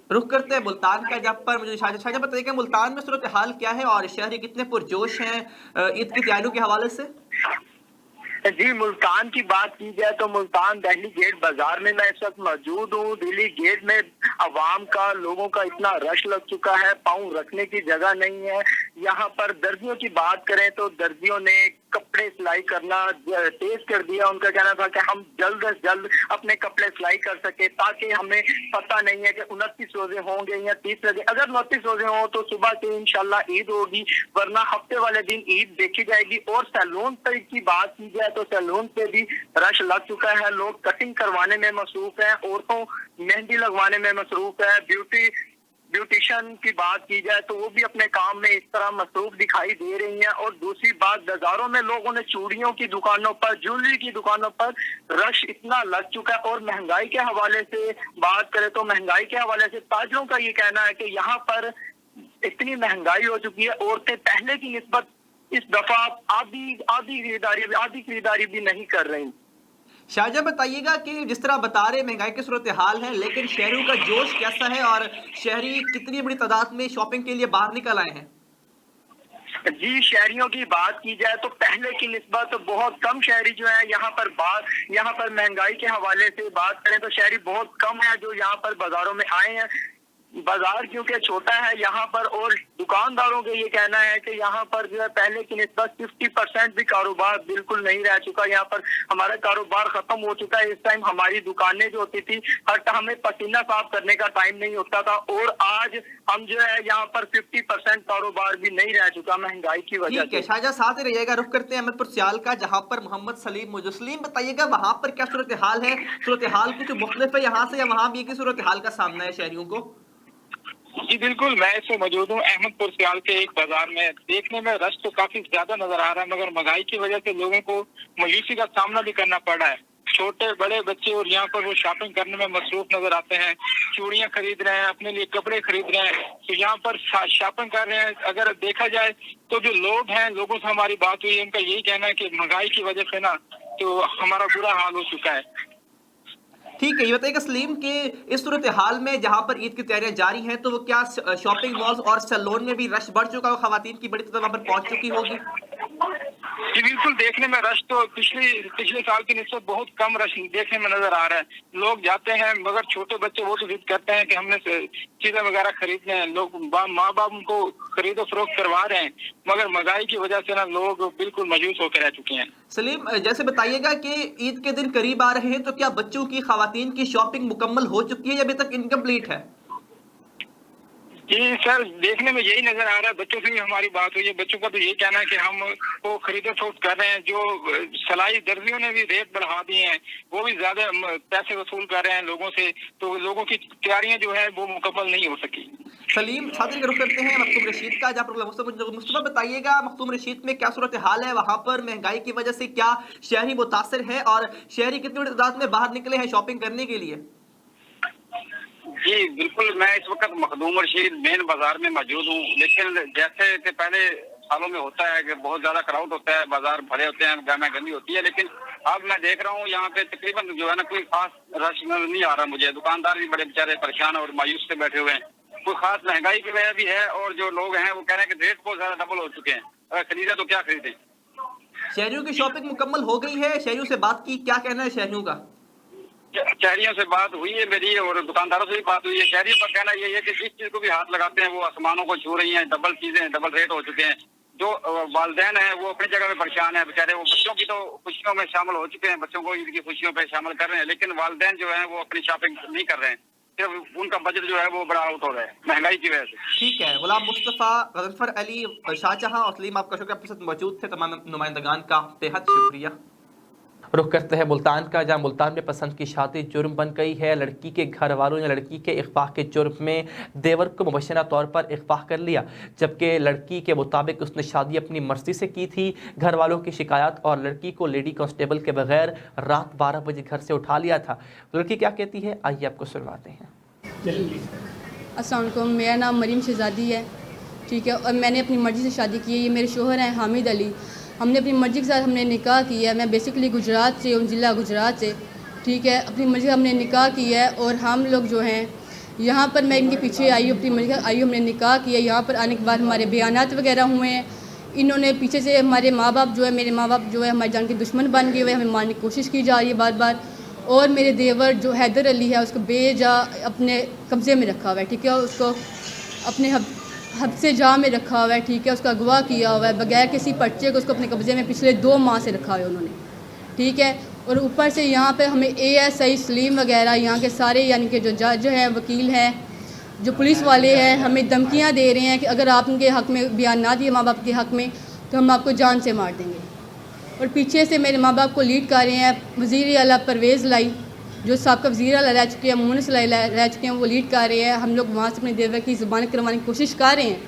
रुक करते हैं मुल्तान का, जब पर मुझे शाहजहां बताइएगा मुल्तान में सूरत हाल क्या है और शहरी कितने पुरजोश हैं ईद की तैयारियों के हवाले से? जी, मुल्तान की बात की जाए तो मुल्तान दिल्ली गेट बाजार में मैं इस वक्त मौजूद हूँ। दिल्ली गेट में अवाम का, लोगों का इतना रश लग चुका है, पाँव रखने की जगह नहीं है। यहाँ पर दर्जियों की बात करें तो दर्जियों ने कपड़े सिलाई करना तेज कर दिया। उनका कहना था कि हम जल्द से जल्द अपने कपड़े सिलाई कर सके, ताकि हमें पता नहीं है कि 29 रोजे होंगे या 30 रोजे। अगर 29 रोजे हों तो सुबह से इंशाल्लाह ईद होगी, वरना हफ्ते वाले दिन ईद देखी जाएगी। और सैलून की बात की जाए तो सैलून पे भी रश लग चुका है, लोग कटिंग करवाने में मसरूफ है, औरतों मेहंदी लगवाने में मसरूफ है, ब्यूटिशियन की बात की जाए तो वो भी अपने काम में इस तरह मसरूफ दिखाई दे रही हैं। और दूसरी बात, बाजारों में लोगों ने चूड़ियों की दुकानों पर, ज्वेलरी की दुकानों पर रश इतना लग चुका है। और महंगाई के हवाले से बात करें तो महंगाई के हवाले से ताजरों का ये कहना है कि यहाँ पर इतनी महंगाई हो चुकी है, औरतें पहले की निस्बत इस दफा आधी खरीदारी भी नहीं कर रही। शाहजहां, बताइएगा कि जिस तरह बता रहे महंगाई की सूरत हाल है, लेकिन शहरों का जोश कैसा है और शहरी कितनी बड़ी तादाद में शॉपिंग के लिए बाहर निकल आए हैं? जी, शहरियों की बात की जाए तो पहले की निस्बत बहुत कम शहरी जो है यहाँ पर महंगाई के हवाले से बात करें तो शहरी बहुत कम है जो यहाँ पर बाजारों में आए हैं। बाजार क्योंकि छोटा है यहाँ पर, और दुकानदारों का ये कहना है कि यहाँ पर जो है पहले की निस्बत 50% भी कारोबार बिल्कुल नहीं रह चुका। यहाँ पर हमारा कारोबार खत्म हो चुका है। इस टाइम हमारी दुकानें जो होती थी, हमें पसीना साफ करने का टाइम नहीं होता था, और आज हम जो है यहाँ पर 50% कारोबार भी नहीं रह चुका महंगाई की वजह से। शाहजहां, साथ ही रहिएगा। रुख करते हैं अहमदपुर सियाल का, जहाँ पर मोहम्मद सलीम मौजूद। सलीम, बताइएगा वहाँ पर क्या सूरत हाल है? सूरत हाल कुछ मुख्तलिफ है यहाँ से, या वहाँ भी एक ही सूरत हाल का सामना है शहरियों को? जी बिल्कुल, मैं इसमें मौजूद हूँ अहमदपुर सियाल के एक बाजार में। देखने में रश तो काफी ज्यादा नजर आ रहा है, मगर महंगाई की वजह से लोगों को मायूसी का सामना भी करना पड़ रहा है। छोटे बड़े बच्चे और यहाँ पर वो शॉपिंग करने में मसरूफ नजर आते हैं, चूड़ियां खरीद रहे हैं, अपने लिए कपड़े खरीद रहे हैं, तो यहाँ पर शॉपिंग कर रहे हैं। अगर देखा जाए तो जो लोग हैं, लोगों से हमारी बात हुई, उनका यही कहना है कि महंगाई की वजह से ना तो हमारा बुरा हाल हो चुका है। ठीक है, ये बताइएगा सलीम कि इस सूरत हाल में जहाँ पर ईद की तैयारियां जारी हैं, तो वो क्या शॉपिंग मॉल्स और सैलून में भी रश बढ़ चुका है? खवातीन की बड़ी तादाद वहाँ पर पहुंच चुकी होगी? जी बिल्कुल, देखने में रश तो पिछले साल की निस्बत बहुत कम रश देखने में नजर आ रहा है। लोग जाते हैं, मगर छोटे बच्चे वो तो जिद करते हैं कि हमने चीजें वगैरह खरीदने हैं। लोग माँ बाप उनको खरीदो फरोख्त करवा रहे हैं, मगर महंगाई की वजह से ना लोग बिल्कुल मायूस होकर रह चुके हैं। सलीम, जैसे बताइएगा कि ईद के दिन करीब आ रहे हैं, तो क्या बच्चों की, खवातीन की शॉपिंग मुकम्मल हो चुकी है या अभी तक इनकम्प्लीट है? जी सर, देखने में यही नजर आ रहा है। बच्चों से भी हमारी बात हुई है, बच्चों का तो यही कहना है कि हम वो खरीदो फरोख्त कर रहे हैं। जो सिलाई दर्जियों ने भी रेट बढ़ा दिए हैं, वो भी ज्यादा पैसे वसूल कर रहे हैं लोगों से, तो लोगों की तैयारियां जो है वो मुकम्मल नहीं हो सकी। सलीम, साथ ही रुख करते हैं मखदूम रशीद का, जहाँ पर मुस्तफा, बताइएगा मखदूम रशीद में क्या सूरत हाल है? वहाँ पर महंगाई की वजह से क्या शहरी मुतासर है और शहरी कितनी बड़ी तादाद में बाहर निकले हैं शॉपिंग करने के लिए? जी बिल्कुल, मैं इस वक्त मखदूम रशीद मेन बाजार में मौजूद हूँ। लेकिन जैसे कि पहले सालों में होता है कि बहुत ज्यादा क्राउड होता है, बाजार भरे होते हैं, गहमा गंदी होती है, लेकिन अब मैं देख रहा हूँ यहाँ पे तकरीबन जो है ना कोई खास रश नजर नहीं आ रहा मुझे। दुकानदार भी बड़े बेचारे परेशान और मायूस से बैठे हुए हैं। कोई खास महंगाई की वजह भी है, और जो लोग हैं वो कह रहे हैं कि रेट बहुत ज्यादा डबल हो चुके हैं, अगर खरीदे तो क्या खरीदें। शहरियों की शॉपिंग मुकम्मल हो गई है? शहरियों से बात की, क्या कहना है शहरियों का? शहरियों से बात हुई है मेरी, और दुकानदारों से भी बात हुई है। शहरियों का कहना यही है कि जिस चीज को भी हाथ लगाते हैं वो आसमानों को छू रही हैं, डबल चीजें, डबल रेट हो चुके हैं। जो वालिदैन हैं वो अपनी जगह पे परेशान है बेचारे। वो बच्चों की तो खुशियों में शामिल हो चुके हैं, बच्चों को ईद की खुशियों पे शामिल कर रहे हैं, लेकिन वालिदैन जो है वो अपनी शॉपिंग नहीं कर रहे हैं, सिर्फ उनका बजट जो है वो बड़ा आउट हो रहा है महंगाई की वजह से। ठीक है, गुलाम मुस्तफ़ा, गज़नफ़र अली, शाहजहां और सलीम, आपका शुक्रिया, आपके साथ मौजूद थे। तमाम नुमाइंदगान का बेहद शुक्रिया। रुख करते हैं मुल्तान का, जहाँ मुल्तान में पसंद की शादी जुर्म बन गई है। लड़की के घर वालों ने लड़की के इग़वा के जुर्म में देवर को मुबशरा तौर पर इग़वा कर लिया, जबकि लड़की के मुताबिक उसने शादी अपनी मर्जी से की थी। घर वालों की शिकायत और लड़की को लेडी कांस्टेबल के बगैर रात 12 बजे घर से उठा लिया था। लड़की क्या कहती है, आइए आपको सुनवाते हैं। अस्सलाम वालेकुम, मेरा नाम मरीम शहजादी है, ठीक है, और मैंने अपनी मर्ज़ी से शादी की है। ये मेरे शोहर हैं हामिद अली। हमने अपनी मर्ज़ी के साथ हमने निकाह किया है। मैं बेसिकली गुजरात से हूँ, ज़िला गुजरात से, ठीक है। अपनी मर्ज़ी हमने निकाह किया है, और हम लोग जो हैं यहाँ पर, मैं इनके पीछे आई हूँ, अपनी मर्ज़ी आई हूँ, हमने निकाह किया। यहाँ पर आने के बाद हमारे बयानात वगैरह हुए हैं। इन्होंने पीछे से हमारे माँ बाप जो है, मेरे माँ बाप जो है हमारी जान के दुश्मन बन गए हुए, हमें मारने की कोशिश की जा रही है बार बार। और मेरे देवर जो हैदर अली है, उसको बेजा अपने कब्ज़े में रखा हुआ है, ठीक है। उसको अपने हब्से जा में रखा हुआ है, ठीक है। उसका अगवा किया हुआ है बगैर किसी पर्चे को, उसको अपने कब्ज़े में पिछले 2 माह से रखा हुआ है उन्होंने, ठीक है। और ऊपर से यहाँ पे हमें ASI सलीम वगैरह यहाँ के सारे यानी कि जो जज हैं, वकील हैं, जो पुलिस वाले हैं, हमें धमकियाँ दे रहे हैं कि अगर आप उनके हक़ में बयान ना दिए माँ बाप के हक़ में, तो हम आपको जान से मार देंगे। और पीछे से मेरे माँ बाप को लीड कर रहे हैं वज़ीर आला परवेज़ लाई, जो साबका वज़ीर आला रह चुके हैं, मुनस रह चुके हैं, वो लीड कर रहे हैं। हम लोग वहाँ से अपने देवर की ज़बान करवाने की कोशिश कर रहे हैं,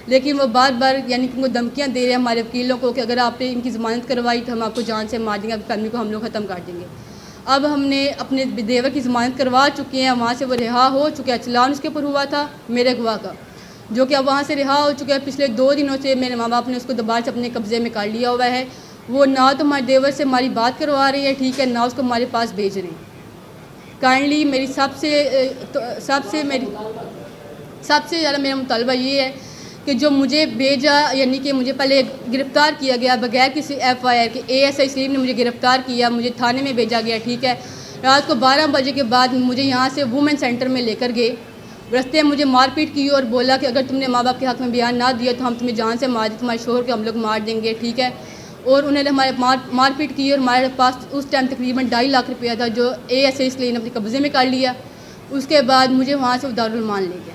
लेकिन वो बार बार यानी कि उनको धमकियाँ दे रहे हैं हमारे वकीलों को कि अगर आपने इनकी ज़मानत करवाई तो हम आपको जान से मार देंगे, आपकी फैमिली को हम लोग ख़त्म कर देंगे। अब हमने अपने देवर की ज़मानत करवा चुके हैं, वहाँ से वो रिहा हो चुके हैं। चलान उसके ऊपर हुआ था मेरे गवाह का, जो कि अब वहाँ से रिहा हो चुका है। पिछले 2 दिनों से मेरे माँ बाप ने उसको दोबारा से अपने कब्ज़े में कर लिया हुआ है। वो ना तो हमारे देवर से हमारी बात करवा रही है, ठीक है, ना उसको हमारे पास भेज रही। काइंडली मेरी सबसे ज़्यादा मेरा मुतालबा ये है कि जो मुझे भेजा, यानी कि मुझे पहले गिरफ़्तार किया गया बगैर किसी FIR के, ASI सलीम ने मुझे गिरफ़्तार किया, मुझे थाने में भेजा गया, ठीक है। रात को 12 बजे के बाद मुझे यहाँ से वुमेन सेंटर में लेकर गए। रस्ते में मुझे मारपीट की और बोला कि अगर तुमने माँ बाप के हक़ में बयान ना दिया तो हम तुम्हें जान से मार दें, तुम्हारे शोहर को हम लोग मार देंगे, ठीक है। और उन्होंने हमारे मारपीट की और हमारे पास उस टाइम तकरीबन 2.5 लाख रुपया था, जो ASI सलीम ने अपने कब्ज़े में कर लिया। उसके बाद मुझे वहाँ से दारुल मान ले गया।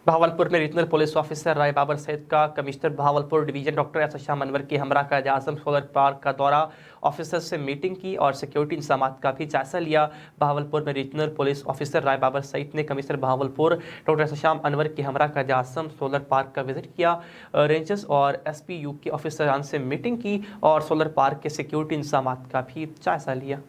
बहावलपुर में रीजनल पुलिस ऑफिसर राय बाबर सैयद का कमिश्नर बहावलपुर डिवीजन डॉक्टर एहसान अनवर की हमरा का आज़म सोलर पार्क का दौरा, ऑफिसर से मीटिंग की और सिक्योरिटी इंतजाम का भी जायजा लिया। बहावलपुर में रीजनल पुलिस ऑफिसर राय बाबर सैयद ने कमिश्नर बहावलपुर डॉक्टर एहसान अनवर की हमरा का आज़म सोलर पार्क का विजिट किया, रेंजर्स और SPU के ऑफिसरान से मीटिंग की और सोलर पार्क के सिक्योरिटी इंतजाम का भी जायजा लिया।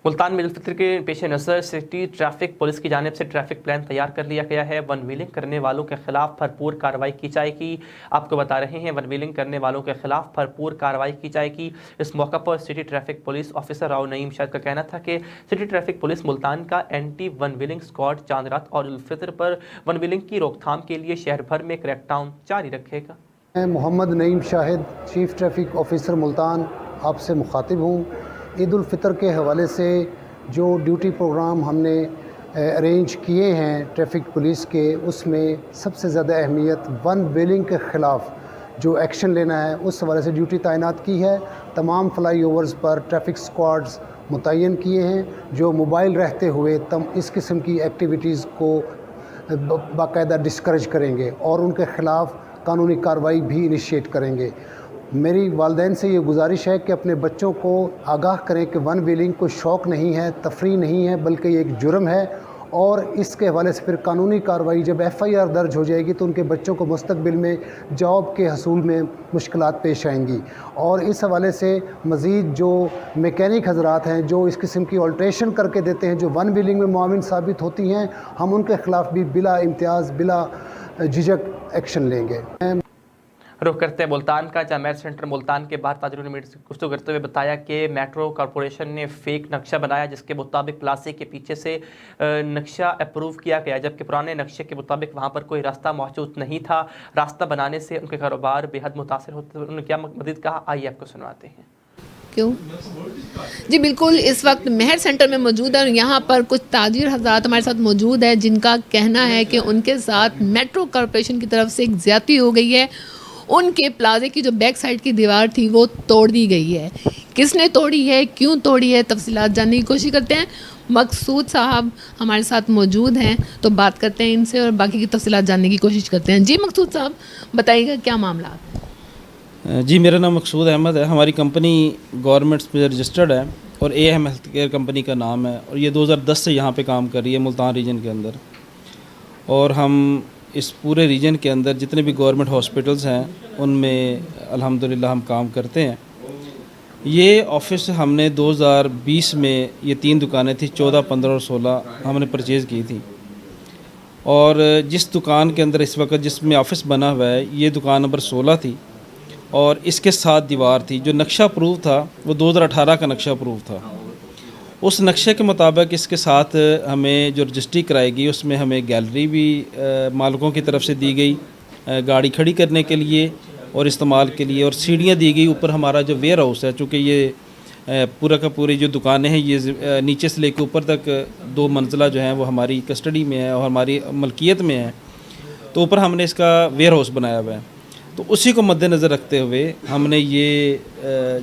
मुल्तान में ईद उल फितर के पेश नज़र सिटी ट्रैफिक पुलिस की जानिब से ट्रैफिक प्लान तैयार कर लिया गया है। वन व्हीलिंग करने वालों के खिलाफ भरपूर कार्रवाई की जाएगी। आपको बता रहे हैं, वन व्हीलिंग करने वालों के खिलाफ भरपूर कार्रवाई की जाएगी। इस मौका पर city traffic police officer Rao Naeem Shahid का कहना था कि सिटी ट्रैफिक पुलिस मुल्तान का एंटी वन व्हीलिंग स्क्वाड चांद रात और ईद उल फितर पर वन व्हीलिंग की रोकथाम के लिए शहर भर में क्रैकडाउन जारी रखेगा। मैं Mohammad Naeem Shahid, chief traffic officer Multan, आपसे मुखातिब हूँ। ईद उल फितर के हवाले से जो ड्यूटी प्रोग्राम हमने अरेंज किए हैं ट्रैफिक पुलिस के, उसमें सबसे ज़्यादा अहमियत वन व्हीलिंग के ख़िलाफ़ जो एक्शन लेना है उस हवाले से ड्यूटी तैनात की है। तमाम फ्लाई ओवर्स पर ट्रैफिक स्क्वाड्स मुतय्यन किए हैं जो मोबाइल रहते हुए इस किस्म की एक्टिविटीज़ को बाकायदा डिस्करेज करेंगे और उनके ख़िलाफ़ कानूनी कार्रवाई भी इनिशिएट करेंगे। मेरी वालिदैन से ये गुजारिश है कि अपने बच्चों को आगाह करें कि वन व्हीलिंग कोई शौक़ नहीं है, तफरी नहीं है, बल्कि ये एक जुर्म है और इसके हवाले से फिर कानूनी कार्रवाई जब FIR दर्ज हो जाएगी तो उनके बच्चों को मुस्तकबिल में जॉब के हसूल में मुश्किलात पेश आएंगी। और इस हवाले से मज़ीद जो मैकेनिक हज़रात हैं जो इस किस्म की ऑल्ट्रेशन करके देते हैं, जो वन व्हीलिंग में मुआविन साबित होती हैं, हम उनके ख़िलाफ़ भी बिला इम्तियाज़ बिला झिझक एक्शन लेंगे। रुख करते हैं मुल्तान का। जामिया सेंटर मुल्तान के बाहर ताजरों ने मीडिया से गुफ्तगू करते हुए बताया कि मेट्रो कॉरपोरेशन ने फेक नक्शा बनाया जिसके मुताबिक प्लाजे के पीछे से नक्शा अप्रूव किया गया, जबकि पुराने नक्शे के मुताबिक वहां पर कोई रास्ता मौजूद नहीं था। रास्ता बनाने से उनके कारोबार बेहद मुतासर होते। उन्होंने क्या मज़ीद कहा, आइए आपको सुनवाते हैं। क्यों जी, बिल्कुल इस वक्त मेहर सेंटर में मौजूद है और यहाँ पर कुछ ताजिर हज़रात हमारे साथ मौजूद है जिनका कहना है कि उनके साथ मेट्रो कॉरपोरेशन की तरफ से एक ज़्यादती हो गई है। उनके प्लाजे की जो बैक साइड की दीवार थी वो तोड़ दी गई है। किसने तोड़ी है, क्यों तोड़ी है, तफसीलात जानने की कोशिश करते हैं। मकसूद साहब हमारे साथ मौजूद हैं तो बात करते हैं इनसे और बाकी की तफसीलात जानने की कोशिश करते हैं। जी मकसूद साहब बताइएगा क्या मामला है। जी मेरा नाम मकसूद अहमद है। हमारी कंपनी गवर्नमेंट्स में रजिस्टर्ड है और AM हेल्थ केयर कंपनी का नाम है और ये 2010 से यहाँ पे काम कर रही है मुल्तान रीजन के अंदर। और हम इस पूरे रीजन के अंदर जितने भी गवर्नमेंट हॉस्पिटल्स हैं उनमें अल्हम्दुलिल्लाह हम काम करते हैं। ये ऑफ़िस हमने 2020 में ये 3 दुकानें थी, 14, 15 और 16 हमने परचेज़ की थी। और जिस दुकान के अंदर इस वक्त जिसमें ऑफ़िस बना हुआ है ये दुकान नंबर 16 थी और इसके साथ दीवार थी। जो नक्शा अप्रूव था वो 2018 का नक्शा अप्रूव था। उस नक्शे के मुताबिक इसके साथ हमें जो रजिस्ट्री कराई गई उसमें हमें गैलरी भी मालिकों की तरफ से दी गई गाड़ी खड़ी करने के लिए और इस्तेमाल के लिए, और सीढ़ियाँ दी गई। ऊपर हमारा जो वेयर हाउस है, चूँकि ये पूरा का पूरी जो दुकानें हैं ये नीचे से लेकर ऊपर तक 2 मंजिला जो हैं वो हमारी कस्टडी में है और हमारी मलकियत में है, तो ऊपर हमने इसका वेयर हाउस बनाया हुआ है। तो उसी को मद्देनज़र रखते हुए हमने ये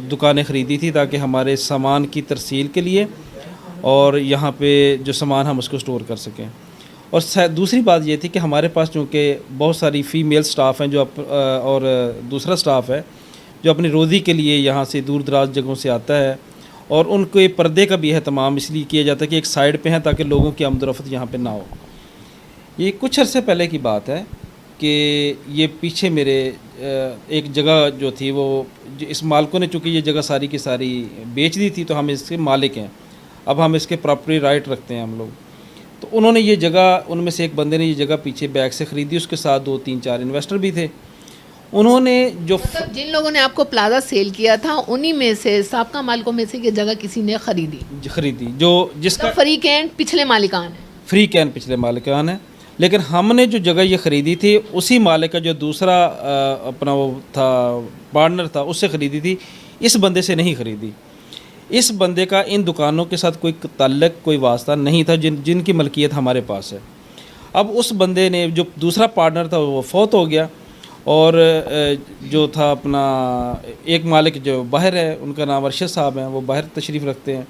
दुकानें ख़रीदी थी ताकि हमारे सामान की तरसील के लिए और यहाँ पे जो सामान हम उसको स्टोर कर सकें। और दूसरी बात ये थी कि हमारे पास चूँकि बहुत सारी फ़ीमेल स्टाफ हैं जो और दूसरा स्टाफ है जो अपनी रोज़ी के लिए यहाँ से दूर दराज जगहों से आता है اور ان کے پردے کا بھی اہتمام اس لیے کیا جاتا ہے کہ ایک سائڈ پہ ہیں تاکہ لوگوں کی آمد و رفت یہاں پہ نہ ہو. یہ کچھ عرصے پہلے کی بات ہے کہ یہ پیچھے میرے ایک جگہ جو تھی وہ اس مالکوں نے چونکہ یہ جگہ ساری کی ساری بیچ دی تھی تو ہم اس کے مالک ہیں, اب ہم اس کے پراپرٹی رائٹ رکھتے ہیں ہم لوگ. تو انہوں نے یہ جگہ, ان میں سے ایک بندے نے یہ جگہ پیچھے بیک سے خریدی, اس کے ساتھ 2-3-4 انویسٹر بھی تھے. انہوں نے جو مطلب جن لوگوں نے آپ کو پلازا سیل کیا تھا انہی میں سے سابقہ مالکوں میں سے یہ جگہ کسی نے خریدی جو جس کا فریقین پچھلے مالکان ہیں, فریقین پچھلے مالکان ہیں. لیکن ہم نے جو جگہ یہ خریدی تھی اسی مالک کا جو دوسرا اپنا وہ تھا پارٹنر تھا اس سے خریدی تھی, اس بندے سے نہیں خریدی. اس بندے کا ان دکانوں کے ساتھ کوئی تعلق, کوئی واسطہ نہیں تھا جن کی ملکیت ہمارے پاس ہے. اب اس بندے نے جو دوسرا پارٹنر تھا وہ فوت ہو گیا, اور جو تھا اپنا ایک مالک جو باہر ہے, ان کا نام ارشد صاحب ہیں, وہ باہر تشریف رکھتے ہیں.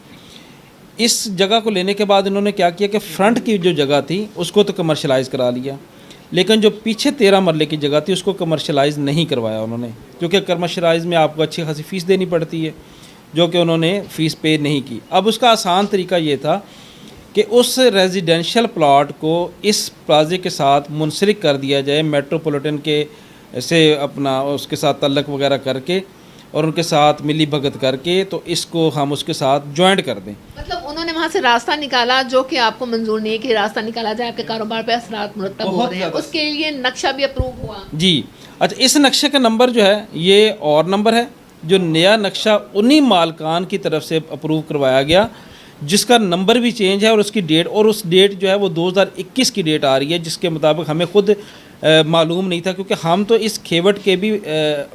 اس جگہ کو لینے کے بعد انہوں نے کیا کیا کہ فرنٹ کی جو جگہ تھی اس کو تو کمرشلائز کرا لیا, لیکن جو پیچھے 13 مرلے کی جگہ تھی اس کو کمرشلائز نہیں کروایا انہوں نے, کیونکہ کمرشلائز میں آپ کو اچھی خاصی فیس دینی پڑتی ہے, جو کہ انہوں نے فیس پے نہیں کی. اب اس کا آسان طریقہ یہ تھا کہ اس ریزیڈینشل پلاٹ کو اس پلازے کے ساتھ منسلک کر دیا جائے, میٹروپولیٹن کے سے اپنا اس کے ساتھ تعلق وغیرہ کر کے اور ان کے ساتھ ملی بھگت کر کے تو اس کو ہم اس کے ساتھ جوائنٹ کر دیں. مطلب انہوں نے وہاں سے راستہ نکالا جو کہ آپ کو منظور نہیں ہے کہ راستہ نکالا جائے, آپ کے کاروبار پہ اثرات مرتب ہو رہے ہیں, اس کے لیے نقشہ بھی اپروو ہوا. جی اچھا, اس نقشے کا نمبر جو ہے یہ اور نمبر ہے, جو نیا نقشہ انہی مالکان کی طرف سے اپروو کروایا گیا, جس کا نمبر بھی چینج ہے اور اس کی ڈیٹ, اور اس ڈیٹ جو ہے وہ 2021 کی ڈیٹ آ رہی ہے, جس کے مطابق ہمیں خود معلوم نہیں تھا, کیونکہ ہم تو اس کھیوٹ کے بھی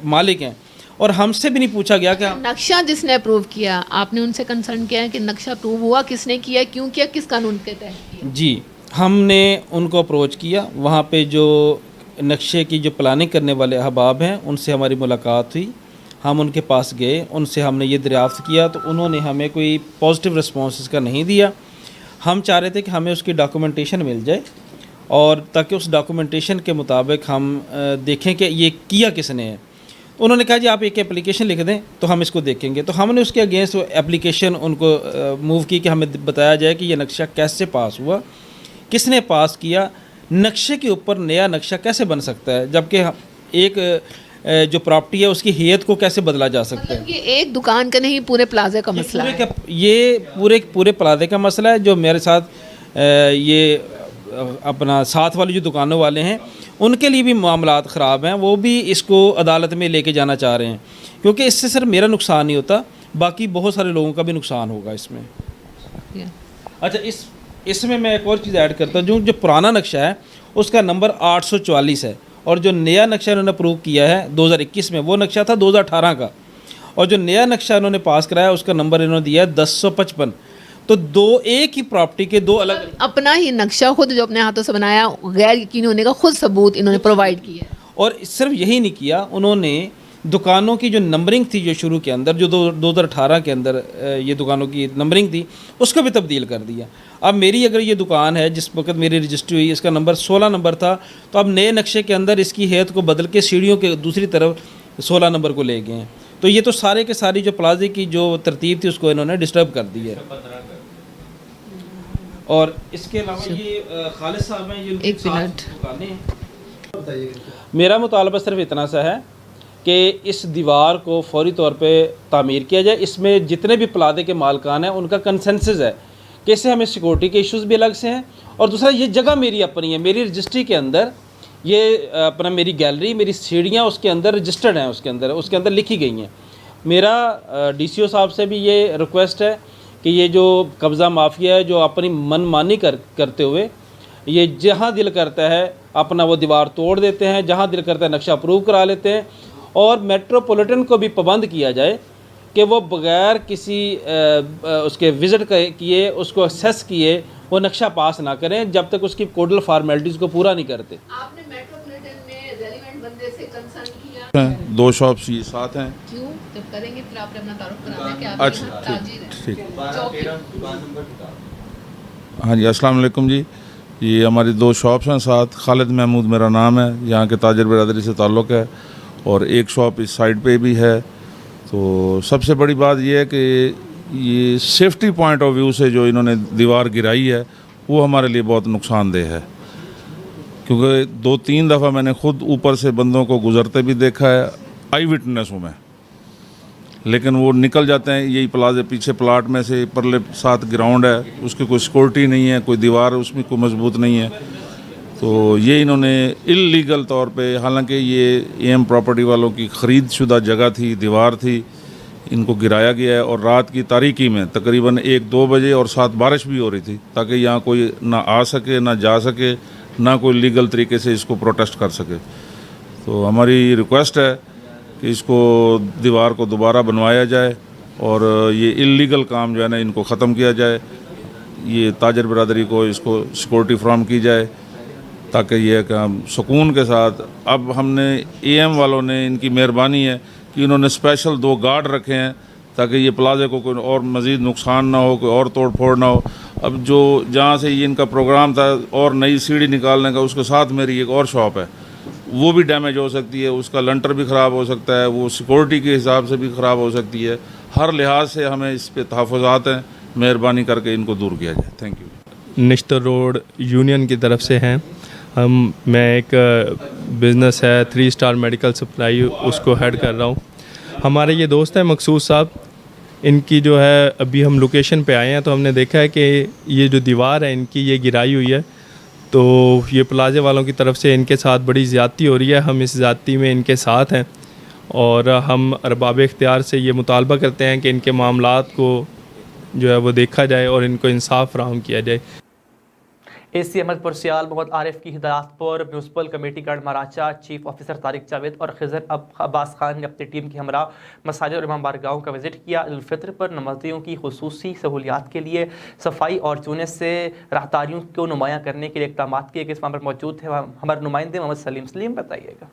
مالک ہیں اور ہم سے بھی نہیں پوچھا گیا کہ نقشہ جس نے اپروو کیا, آپ نے ان سے کنسرن کیا ہے کہ نقشہ اپروو ہوا, کس نے کیا, کیوں کیا, کس قانون کے تحت کیا؟ جی ہم نے ان کو اپروچ کیا, وہاں پہ جو نقشے کی جو پلاننگ کرنے والے احباب ہیں ان سے ہماری ملاقات ہوئی, ہم ان کے پاس گئے, ان سے ہم نے یہ دریافت کیا تو انہوں نے ہمیں کوئی پازیٹیو رسپانس اس کا نہیں دیا. ہم چاہ رہے تھے کہ ہمیں اس کی ڈاکومنٹیشن مل جائے, اور تاکہ اس ڈاکومنٹیشن کے مطابق ہم دیکھیں کہ یہ کیا کس نے ہے. انہوں نے کہا جی آپ ایک اپلیکیشن لکھ دیں تو ہم اس کو دیکھیں گے. تو ہم نے اس کے اگینسٹ اپلیکیشن ان کو موو کی کہ ہمیں بتایا جائے کہ یہ نقشہ کیسے پاس ہوا, کس نے پاس کیا, نقشے کے اوپر نیا نقشہ کیسے بن سکتا ہے, جبکہ ایک جو پراپرٹی ہے اس کی ہیئت کو کیسے بدلا جا سکتا ہے. مطلب یہ ایک دکان کا نہیں, پورے پلازے کا مسئلہ ہے. یہ پورے پلازے کا مسئلہ ہے. جو میرے ساتھ یہ اپنا ساتھ والی جو دکانوں والے ہیں ان کے لیے بھی معاملات خراب ہیں, وہ بھی اس کو عدالت میں لے کے جانا چاہ رہے ہیں, کیونکہ اس سے صرف میرا نقصان نہیں ہوتا, باقی بہت سارے لوگوں کا بھی نقصان ہوگا اس میں. اچھا اس میں میں ایک اور چیز ایڈ کرتا ہوں, جو پرانا نقشہ ہے اس کا نمبر 844 ہے, اور جو نیا نقشہ انہوں نے اپروو کیا ہے 2021 میں وہ نقشہ تھا 2018 کا, اور جو نیا نقشہ انہوں نے پاس کرایا اس کا نمبر انہوں نے دیا ہے 1055. تو ایک ہی پراپرٹی کے دو الگ اپنا ہی نقشہ خود جو اپنے ہاتھوں سے بنایا, غیر یقینی ہونے کا خود ثبوت انہوں نے پرووائڈ کیا. اور صرف یہی نہیں کیا, انہوں نے دکانوں کی جو نمبرنگ تھی جو شروع کے اندر جو 2018 کے اندر یہ دکانوں کی نمبرنگ تھی اس کو بھی تبدیل کر دیا. اب میری اگر یہ دکان ہے جس وقت میری رجسٹری ہوئی اس کا نمبر 16 نمبر تھا, تو اب نئے نقشے کے اندر اس کی ہیئت کو بدل کے سیڑھیوں کے دوسری طرف 16 نمبر کو لے گئے ہیں. تو یہ تو سارے کے ساری جو پلازے کی جو ترتیب تھی اس کو انہوں نے ڈسٹرب کر دی ہے. اور اس کے علاوہ یہ خالد صاحب ہیں, یہ ایک منٹ, دکانیں ہیں. میرا مطالبہ صرف اتنا سا ہے کہ اس دیوار کو فوری طور پہ تعمیر کیا جائے. اس میں جتنے بھی پلازے کے مالکان ہیں ان کا کنسنسس ہے کہ اس سے ہمیں سیکورٹی کے ایشوز بھی الگ سے ہیں, اور دوسرا یہ جگہ میری اپنی ہے, میری رجسٹری کے اندر یہ اپنا میری گیلری, میری سیڑھیاں اس کے اندر رجسٹرڈ ہیں, اس کے اندر لکھی گئی ہیں. میرا ڈی سی او صاحب سے بھی یہ ریکویسٹ ہے کہ یہ جو قبضہ مافیا ہے جو اپنی من مانی کرتے ہوئے یہ جہاں دل کرتا ہے اپنا وہ دیوار توڑ دیتے ہیں, جہاں دل کرتا ہے نقشہ اپروو کرا لیتے ہیں. اور میٹروپولیٹن کو بھی پابند کیا جائے کہ وہ بغیر کسی اس کے وزٹ کیے, اس کو ایکسیس کیے, وہ نقشہ پاس نہ کریں جب تک اس کی کوڈل فارمیلٹیز کو پورا نہیں کرتے. آپ نے میٹروپولیٹن میں ریلیونٹ بندے سے کنسرن کیا؟ 2 شاپس یہ ساتھ ہیں. کیوں جب کریں گے پھر آپ نے اپنا تعارف کرانا ہے کہ آپ یہاں تاجر ہیں. ٹھیک. ہاں جی السلام علیکم جی. یہ ہماری 2 شاپس ہیں ساتھ. خالد محمود میرا نام ہے, یہاں کے تاجر برادری سے تعلق ہے, اور ایک شاپ اس سائڈ پہ بھی ہے. تو سب سے بڑی بات یہ ہے کہ ये सेफ्टी पॉइंट ऑफ व्यू से जो इन्होंने दीवार गिराई है वो हमारे लिए बहुत नुकसानदेह है, क्योंकि 2-3 दफ़ा मैंने खुद ऊपर से बंदों को गुजरते भी देखा है, आई विटनेस हूँ मैं, लेकिन वो निकल जाते हैं। यही प्लाजे पीछे प्लाट में से परले साथ ग्राउंड है, उसकी कोई सिक्योरिटी नहीं है, कोई दीवार उसमें कोई मजबूत नहीं है, तो ये इन्होंने इल्लीगल तौर पे, हालांकि ये एम प्रॉपर्टी वालों की ख़रीद शुदा जगह थी, दीवार थी, इनको गिराया गया है। और रात की तारीकी में तकरीबन 1-2 बजे और साथ बारिश भी हो रही थी, ताकि यहाँ कोई ना आ सके ना जा सके, ना कोई लीगल तरीके से इसको प्रोटेस्ट कर सके। तो हमारी रिक्वेस्ट है कि इसको दीवार को दोबारा बनवाया जाए और ये इल्लीगल काम जो है ना इनको ख़त्म किया जाए, ये ताजर बिरादरी को इसको सिक्योरिटी फ्राहम की जाए, ताकि ये काम सुकून के साथ। अब हमने एएम वालों ने, इनकी मेहरबानी है कि इन्होंने स्पेशल 2 गार्ड रखे हैं ताकि ये प्लाजे को कोई और मज़ीद नुकसान ना हो, कोई और तोड़ फोड़ ना हो। अब जो जहाँ से ये इनका प्रोग्राम था और नई सीढ़ी निकालने का, उसके साथ मेरी एक और शॉप है, वो भी डैमेज हो सकती है, उसका लंटर भी ख़राब हो सकता है, वो सिक्योरिटी के हिसाब से भी ख़राब हो सकती है। हर लिहाज से हमें इस पे तहफ़्फ़ुज़ात हैं, मेहरबानी करके इनको दूर किया जाए। Thank you. Nishtar road union की तरफ से हैं मैं एक बिज़नेस है 3 स्टार मेडिकल सप्लाई, उसको हेड कर रहा हूँ। हमारे ये दोस्त हैं मकसूद साहब, इनकी जो है अभी हम लोकेशन पे आए हैं तो हमने देखा है कि ये जो दीवार है इनकी ये गिराई हुई है, तो ये प्लाजे वालों की तरफ से इनके साथ बड़ी ज़्यादती हो रही है। हम इस ज़्यादती में इनके साथ हैं और हम अरबाब इख्तियार से ये मुतालबा करते हैं कि इनके मामलात को जो है वो देखा जाए और इनको इंसाफ फराहम किया जाए। एसी अहमद पुरसियाल मोहम्मद आरिफ की हिदायत पर म्यूनसिपल कमेटी गढ़ महाराजा चीफ ऑफिसर तारिक जावेद और खिजर अब्बास खान ने अपनी टीम के हमरा मसाजिद और इमाम बारगाहों का विजिट किया। ईद उल फितर पर नमाजियों की खुसूसी सहूलियात के लिए सफाई और चूने से राहदारियों को नुमायाँ करने के लिए इक़दाम किए गए। इस मामले पर मौजूद है हमारे नुमाइंदे मोहम्मद सलीम। बताइएगा।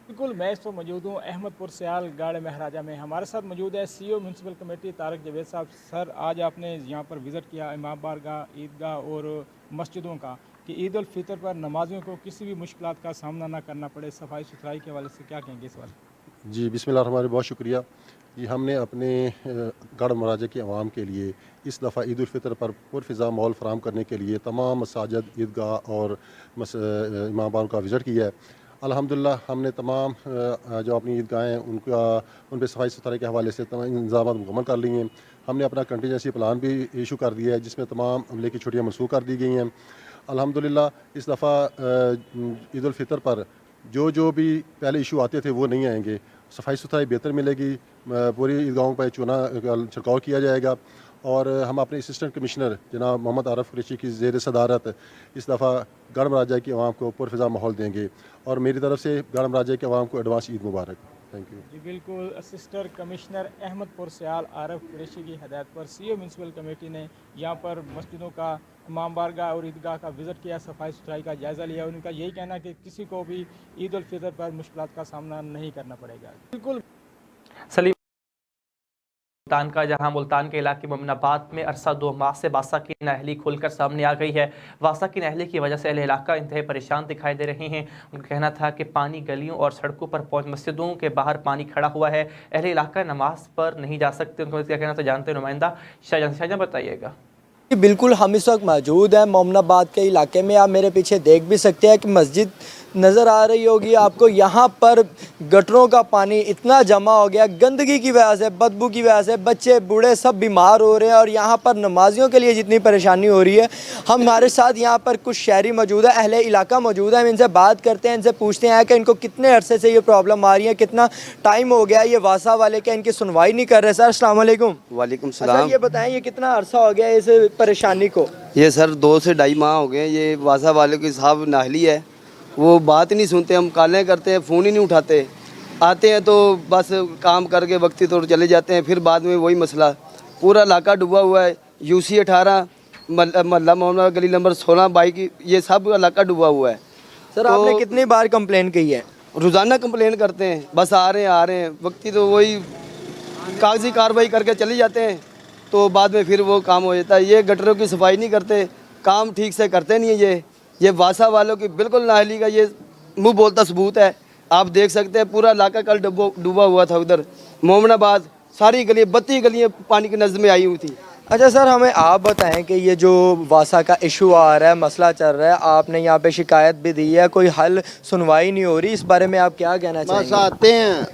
बिल्कुल, मैं इस वक्त मौजूद हूँ अहमदपुर सियाल गाड़ महाराजा में। हमारे साथ मौजूद है CEO municipal committee Tariq Javed साहब। सर, आज आपने यहाँ पर विज़िट किया इमाम बारगाह, ईदगाह और मस्जिदों का, कि ईद उल फितर पर नमाजियों को किसी भी मुश्किलात का सामना ना करना पड़े, सफाई सुथराई के हवाले से क्या कहेंगे इस बार? जी बिस्मिल्लाह, बहुत शुक्रिया। ये हमने अपने गढ़ महाराजा की आवाम के लिए इस दफ़ा ईद उल फितर पर पुरफ़िज़ा माहौल फराहम करने के लिए तमाम मसाजिद, ईदगाह और इमाम बारगाह का विज़िट किया है। अल्हम्दुलिल्लाह हमने तमाम जो अपनी ईदगाहें उन पर सफाई सुथराई के हवाले से तमाम इंतज़ाम मुकम्मल कर लिए हैं। हमने अपना कंटीजेंसी प्लान भी इशू कर दिया है, जिसमें तमाम अमले की छुट्टियाँ मनसूख कर दी गई हैं। अल्हम्दुलिल्लाह इस दफ़ा ईद उल फितर पर जो भी पहले इशू आते थे वो नहीं आएंगे। सफाई सुथराई बेहतर मिलेगी, पूरी ईदगाहों पर चूना छिड़काव किया जाएगा और हम अपने असिस्टेंट कमिश्नर जनाब मोहम्मद आरिफ कुरैशी की ज़ेर सदारत इस दफ़ा गढ़ महाराजा की आवाम को पुरफ़िज़ा माहौल देंगे। और मेरी तरफ से गढ़ महाराजा की आवाम को एडवांस ईद मुबारक। Thank you. जी बिल्कुल, असिस्टेंट कमिश्नर अहमदपुर सियाल आरिफ कुरैशी की हिदायत पर सीईओ म्यूनसिपल कमेटी ने यहाँ पर मस्जिदों का, इमाम बारगाह और ईदगाह का विज़िट किया, सफाई सुथराई का जायज़ा लिया। उनका यही कहना है कि किसी को भी ईद उल फितर पर मुश्किलात का सामना नहीं करना पड़ेगा। बिल्कुल सलीम। मुल्तान का, जहां मुल्तान के इलाके मोमिनाबाद में अरसा 2 माह से वासा की नाअहली खुलकर सामने आ गई है। वासा की नाअहली की वजह से अहले इलाका इंतहाई परेशान दिखाई दे रहे हैं। उनका कहना था कि पानी गलियों और सड़कों पर पहुंच मस्जिदों के बाहर पानी खड़ा हुआ है, अहले इलाका नमाज पर नहीं जा सकते। उनका क्या कहना था, जानते नुमाइंदा शाहजहां बताइएगा। बिल्कुल, हम इस वक्त मौजूद हैं मोमिनाबाद के इलाके में। आप मेरे पीछे देख भी सकते हैं कि मस्जिद नज़र आ रही होगी आपको। यहाँ पर गटरों का पानी इतना जमा हो गया, गंदगी की वजह से, बदबू की वजह से बच्चे बूढ़े सब बीमार हो रहे हैं और यहाँ पर नमाजियों के लिए जितनी परेशानी हो रही है। हमारे साथ यहाँ पर कुछ शहरी मौजूद है, अहले इलाका मौजूद है। हम इनसे बात करते हैं, इनसे पूछते हैं कि इनको कितने अरसे से ये प्रॉब्लम आ रही है, कितना टाइम हो गया ये वासा वाले के इनकी सुनवाई नहीं कर रहे। सर अस्सलाम वालेकुम। वालेकुम सलाम। ये बताएं ये कितना अरसा हो गया इस परेशानी को? ये सर 2 से 2.5 माह हो गए। ये वासा वाले की साहब नाहली है, वो बात नहीं सुनते। हम कॉलें करते हैं, फ़ोन ही नहीं उठाते। आते हैं तो बस काम करके वक्ती तौर चले जाते हैं, फिर बाद में वही मसला। पूरा इलाका डूबा हुआ है। UC 18 महल्ला मोहम्मद गली नंबर 16 22 ये सब इलाका डूबा हुआ है। सर तो आपने कितनी बार कंप्लेन की है? रोज़ाना कंप्लेन करते हैं, बस आ रहे हैं वक्ती तो वही कागजी कार्रवाई करके चले जाते हैं, तो बाद में फिर वो काम हो जाता है। ये गटरों की सफाई नहीं करते, काम ठीक से करते नहीं है। ये वासा वालों की बिल्कुल नाअहली का ये मुंह बोलता सबूत है। आप देख सकते हैं पूरा इलाका कल डूबा हुआ था। उधर मोमिनाबाद सारी गलियाँ 32 गलियाँ पानी की नज़र में आई हुई थी। अच्छा सर, हमें आप बताएं कि ये जो वासा का इशू आ रहा है, मसला चल रहा है, आपने यहाँ पे शिकायत भी दी है, कोई हल सुनवाई नहीं हो रही, इस बारे में आप क्या कहना चाहेंगे? बस आते हैं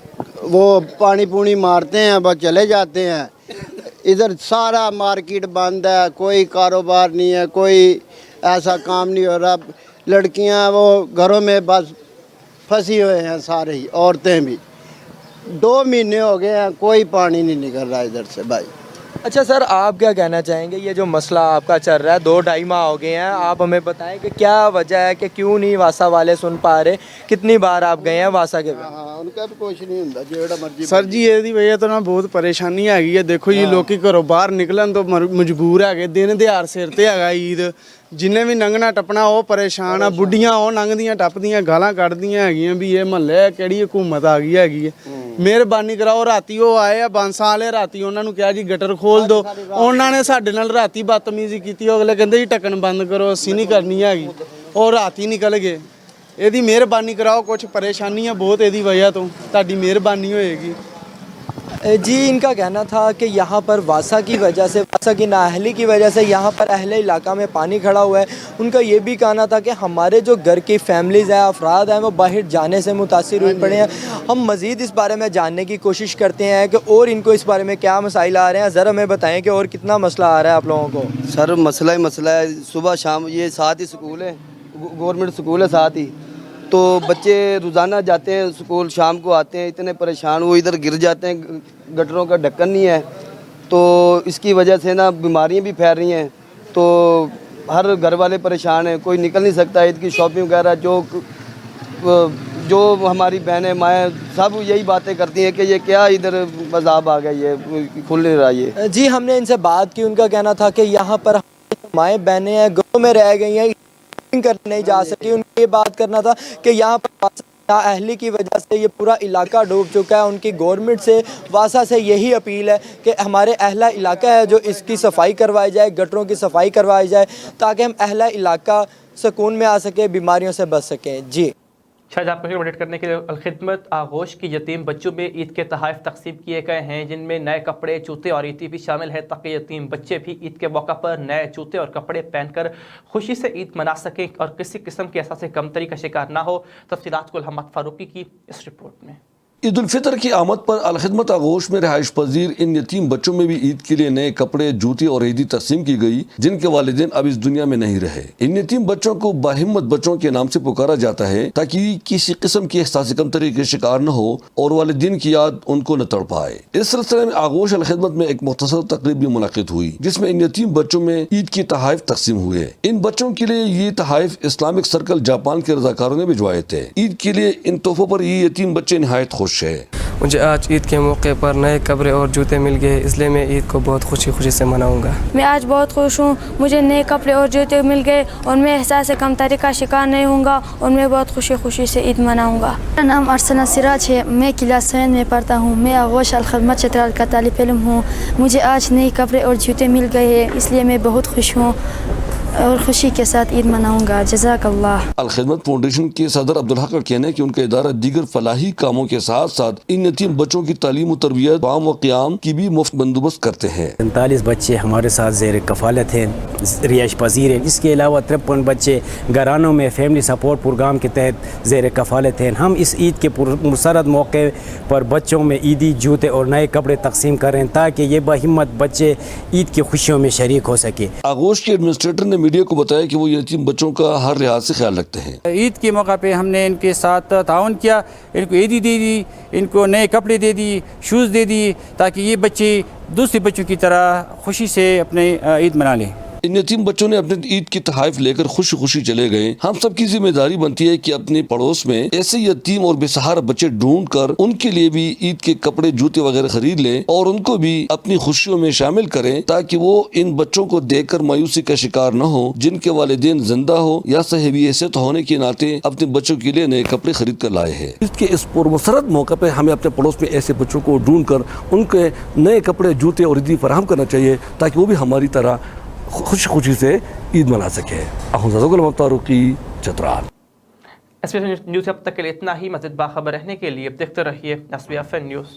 वो पानी पूनी मारते हैं, बस चले जाते हैं। इधर सारा मार्केट बंद है, कोई कारोबार नहीं है, कोई ऐसा काम नहीं हो रहा। लड़कियां वो घरों में बस फंसी हुए हैं, सारे ही औरतें भी। 2 महीने हो गए हैं, कोई पानी नहीं निकल रहा इधर से भाई। अच्छा सर, आप क्या कहना चाहेंगे, ये जो मसला आपका चल रहा है 2-2.5 माह हो गए हैं, आप हमें बताएं कि क्या वजह है कि क्यों नहीं वासा वाले सुन पा रहे? कितनी बार आप गए हैं वासा के? उनका भी कुछ नहीं ਹੁੰਦਾ ਜਿਹੜਾ ਮਰਜ਼ੀ ਸਰ ਜੀ ਇਹਦੀ ਵਜ੍ਹਾ ਤੋਂ ਨਾ ਬਹੁਤ ਪਰੇਸ਼ਾਨੀ ਹੈਗੀ ਹੈ। ਦੇਖੋ ਜੀ ਲੋਕੀ ਘਰੋਂ ਬਾਹਰ ਨਿਕਲਣ ਤੋਂ ਮਜਬੂਰ ਹੈਗੇ, ਦਿਨ ਦਿਹਾੜ ਸਿਰ ਤੇ ਹੈਗਾ ਈਦ, ਜਿੰਨੇ ਵੀ ਲੰਘਣਾ ਟੱਪਣਾ ਉਹ ਪਰੇਸ਼ਾਨ ਆ। ਬੁੱਢੀਆਂ ਉਹ ਲੰਘਦੀਆਂ ਟੱਪਦੀਆਂ ਗਾਲਾਂ ਕੱਢਦੀਆਂ ਹੈਗੀਆਂ ਵੀ ਇਹ ਮਹੱਲੇ ਕਿਹੜੀ ਹਕੂਮਤ ਆ ਗਈ ਹੈਗੀ ਹੈ, ਮਿਹਰਬਾਨੀ ਕਰਾਓ। ਰਾਤੀ ਉਹ ਆਏ ਆ ਬਾਂਸਾ ਵਾਲੇ, ਰਾਤੀ ਉਹਨਾਂ ਨੂੰ ਕਿਹਾ ਜੀ ਗਟਰ ਖੋਲ ਦਿਓ, ਉਹਨਾਂ ਨੇ ਸਾਡੇ ਨਾਲ ਰਾਤੀ ਬਦਤਮੀਜ਼ੀ ਕੀਤੀ। ਅਗਲੇ ਕਹਿੰਦੇ ਜੀ ਢੱਕਣ ਬੰਦ ਕਰੋ, ਅਸੀਂ ਨਹੀਂ ਕਰਨੀ ਹੈਗੀ, ਉਹ ਰਾਤੀ ਨਿਕਲ ਗਏ। ਇਹਦੀ ਮਿਹਰਬਾਨੀ ਕਰਾਓ, ਕੁਝ ਪਰੇਸ਼ਾਨੀਆਂ ਬਹੁਤ ਇਹਦੀ ਵਜ੍ਹਾ ਤੋਂ, ਤੁਹਾਡੀ ਮਿਹਰਬਾਨੀ ਹੋਏਗੀ। जी, इनका कहना था कि यहाँ पर वासा की वजह से, वासा की नाअहली की वजह से यहाँ पर अहले इलाका में पानी खड़ा हुआ है। उनका ये भी कहना था कि हमारे जो घर की फैमिलीज़ हैं, अफराद हैं, वो बाहर जाने से मुतासिर हुए पड़े हैं। हम मज़ीद इस बारे में जानने की कोशिश करते हैं कि और इनको इस बारे में क्या मसाइल आ रहे हैं। ज़रा हमें बताएं कि और कितना मसला आ रहा है आप लोगों को? सर मसला ही मसला है, सुबह शाम ये साथ ही स्कूल है, गवर्नमेंट स्कूल है साथ ही, तो बच्चे रोज़ाना जाते हैं स्कूल, शाम को आते हैं इतने परेशान, वो इधर गिर जाते हैं, गटरों का ढक्कन नहीं है, तो इसकी वजह से ना बीमारियां भी फैल रही हैं। तो हर घर वाले परेशान हैं, कोई निकल नहीं सकता। ईद की शॉपिंग वगैरह जो हमारी बहनें माएँ सब यही बातें करती हैं कि ये क्या इधर मज़ाब आ गया, ये खुल नहीं रहा ये। जी, हमने इनसे बात की, उनका कहना था कि यहाँ पर माएँ बहनें हैं, घरों में रह गई हैं, करने नहीं जा सकी। उनको ये बात करना था कि यहाँ पर नाअहली की वजह से ये पूरा इलाका डूब चुका है। उनकी गवर्नमेंट से, वासा से यही अपील है कि हमारे अहला इलाका है जो इसकी सफाई करवाई जाए, गटरों की सफाई करवाई जाए, ताकि हम अहला इलाका सुकून में आ सके, बीमारियों से बच सकें। जी शायद आपको अपडेट करने के लिए अलखिदमत आगोश की यतीम बच्चों में ईद के तोहफ़े तकसीम किए गए हैं, जिनमें नए कपड़े, जूते और ईदी भी शामिल है, ताकि यतीम बच्चे भी ईद के मौका पर नए जूते और कपड़े पहनकर खुशी से ईद मना सकें और किसी किस्म के एहसास कमतरी का शिकार ना हो। तफसीलात को मोहम्मद फारूकी की इस रिपोर्ट में। ईद उल फितर की आमद पर अलखिदमत आगोश में रिहाइश पजीर इन यतीम बच्चों में भी ईद के लिए नए कपड़े, जूते और ईदी तकसीम की गई, जिनके वालिदैन अब इस दुनिया में नहीं रहे। इन यतीम बच्चों को बाहिम्मत बच्चों के नाम से पुकारा जाता है ताकि किसी किस्म की एहसास कमतरी के शिकार न हो और वालिदैन की याद उनको न तड़पाए। इस सिलसिले में आगोश अलखिदमत में एक मुख्तसर तकरीब भी मुनक़िद हुई, जिसमें इन यतीम बच्चों में ईद के तोहफ़े तकसीम हुए। इन बच्चों के लिए ये तोहफ़े इस्लामिक सर्कल जापान के रज़ाकारों ने भिजवाए थे। ईद के लिए इन तोहफों पर ये यतीम बच्चे निहायत खुश है। मुझे आज ईद के मौके पर नए कपड़े और जूते मिल गए, इसलिए मैं ईद को बहुत खुशी से मनाऊंगा। मैं आज बहुत खुश हूँ, मुझे नए कपड़े और जूते मिल गए और मैं एहसास कमतरी का शिकार नहीं होऊंगा और मैं बहुत खुशी से ईद मनाऊंगा। मेरा नाम अरसना सिराज है, मैं क्लास 7 में पढ़ता हूँ। मैं आगोश अलखिदमत चतराल का तालिब इल्म हूँ। मुझे आज नए कपड़े और जूते मिल गए हैं, इसलिए मैं बहुत खुश हूँ और खुशी के साथ ईद मनाऊंगा। जज़ाकल्लाह। अलखिदमत फाउंडेशन के सदर अब्दुल हक का कहना है कि उनका इदारा दीगर फलाही कामों के साथ साथ इन यतीम बच्चों की तालीम और तरबियत, क़याम व क़याम की भी मुफ्त बंदोबस्त करते हैं। 45 बच्चे हमारे साथ ज़ेर कफ़ालत हैं, रिहाइश पजीर हैं। इसके अलावा 53 बच्चे घरानों में फैमिली सपोर्ट प्रोग्राम के तहत ज़ेर कफ़ालत हैं। हम इस ईद के मुसरत मौके पर बच्चों में ईदी जूते और नए कपड़े तकसीम कर रहे हैं ताकि ये बाहिम्मत बच्चे ईद की खुशियों में शरीक हो सके। आगोश के एडमिनिस्ट्रेटर ने मीडिया को बताया कि वो यतीम बच्चों का हर लिहाज से ख्याल रखते हैं। ईद के मौका पे हमने इनके साथ ताउन किया, इनको ईदी दे दी, इनको नए कपड़े दे दी, शूज़ दे दी, ताकि ये बच्चे दूसरे बच्चों की तरह खुशी से अपने ईद मना लें। इन यतीम बच्चों ने अपने ईद की तोहफ़े लेकर खुशी चले गए। हम सब की जिम्मेदारी बनती है कि अपने पड़ोस में ऐसे यतीम और बेसहारा बच्चे ढूंढ कर उनके लिए भी ईद के कपड़े, जूते वगैरह खरीद लें और उनको भी अपनी खुशियों में शामिल करें, ताकि वो इन बच्चों को देखकर मायूसी का शिकार न हो, जिनके वालिदैन जिंदा हो या साहिबी हैसियत होने के नाते अपने बच्चों के लिए नए कपड़े खरीद कर लाए हैं। इसके इस पुरमसरत मौके पर हमें अपने पड़ोस में ऐसे बच्चों को ढूंढ कर उनके नए कपड़े, जूते और ईदी फराहम करना चाहिए, ताकि वो भी हमारी तरह खुशी से ईद मना सके। मोहम्मद फारूकी, चतराल। SBFN न्यूज़ अब तक के लिए इतना ही। मज़ीद बाखबर रहने के लिए देखते रहिए SBFN न्यूज़।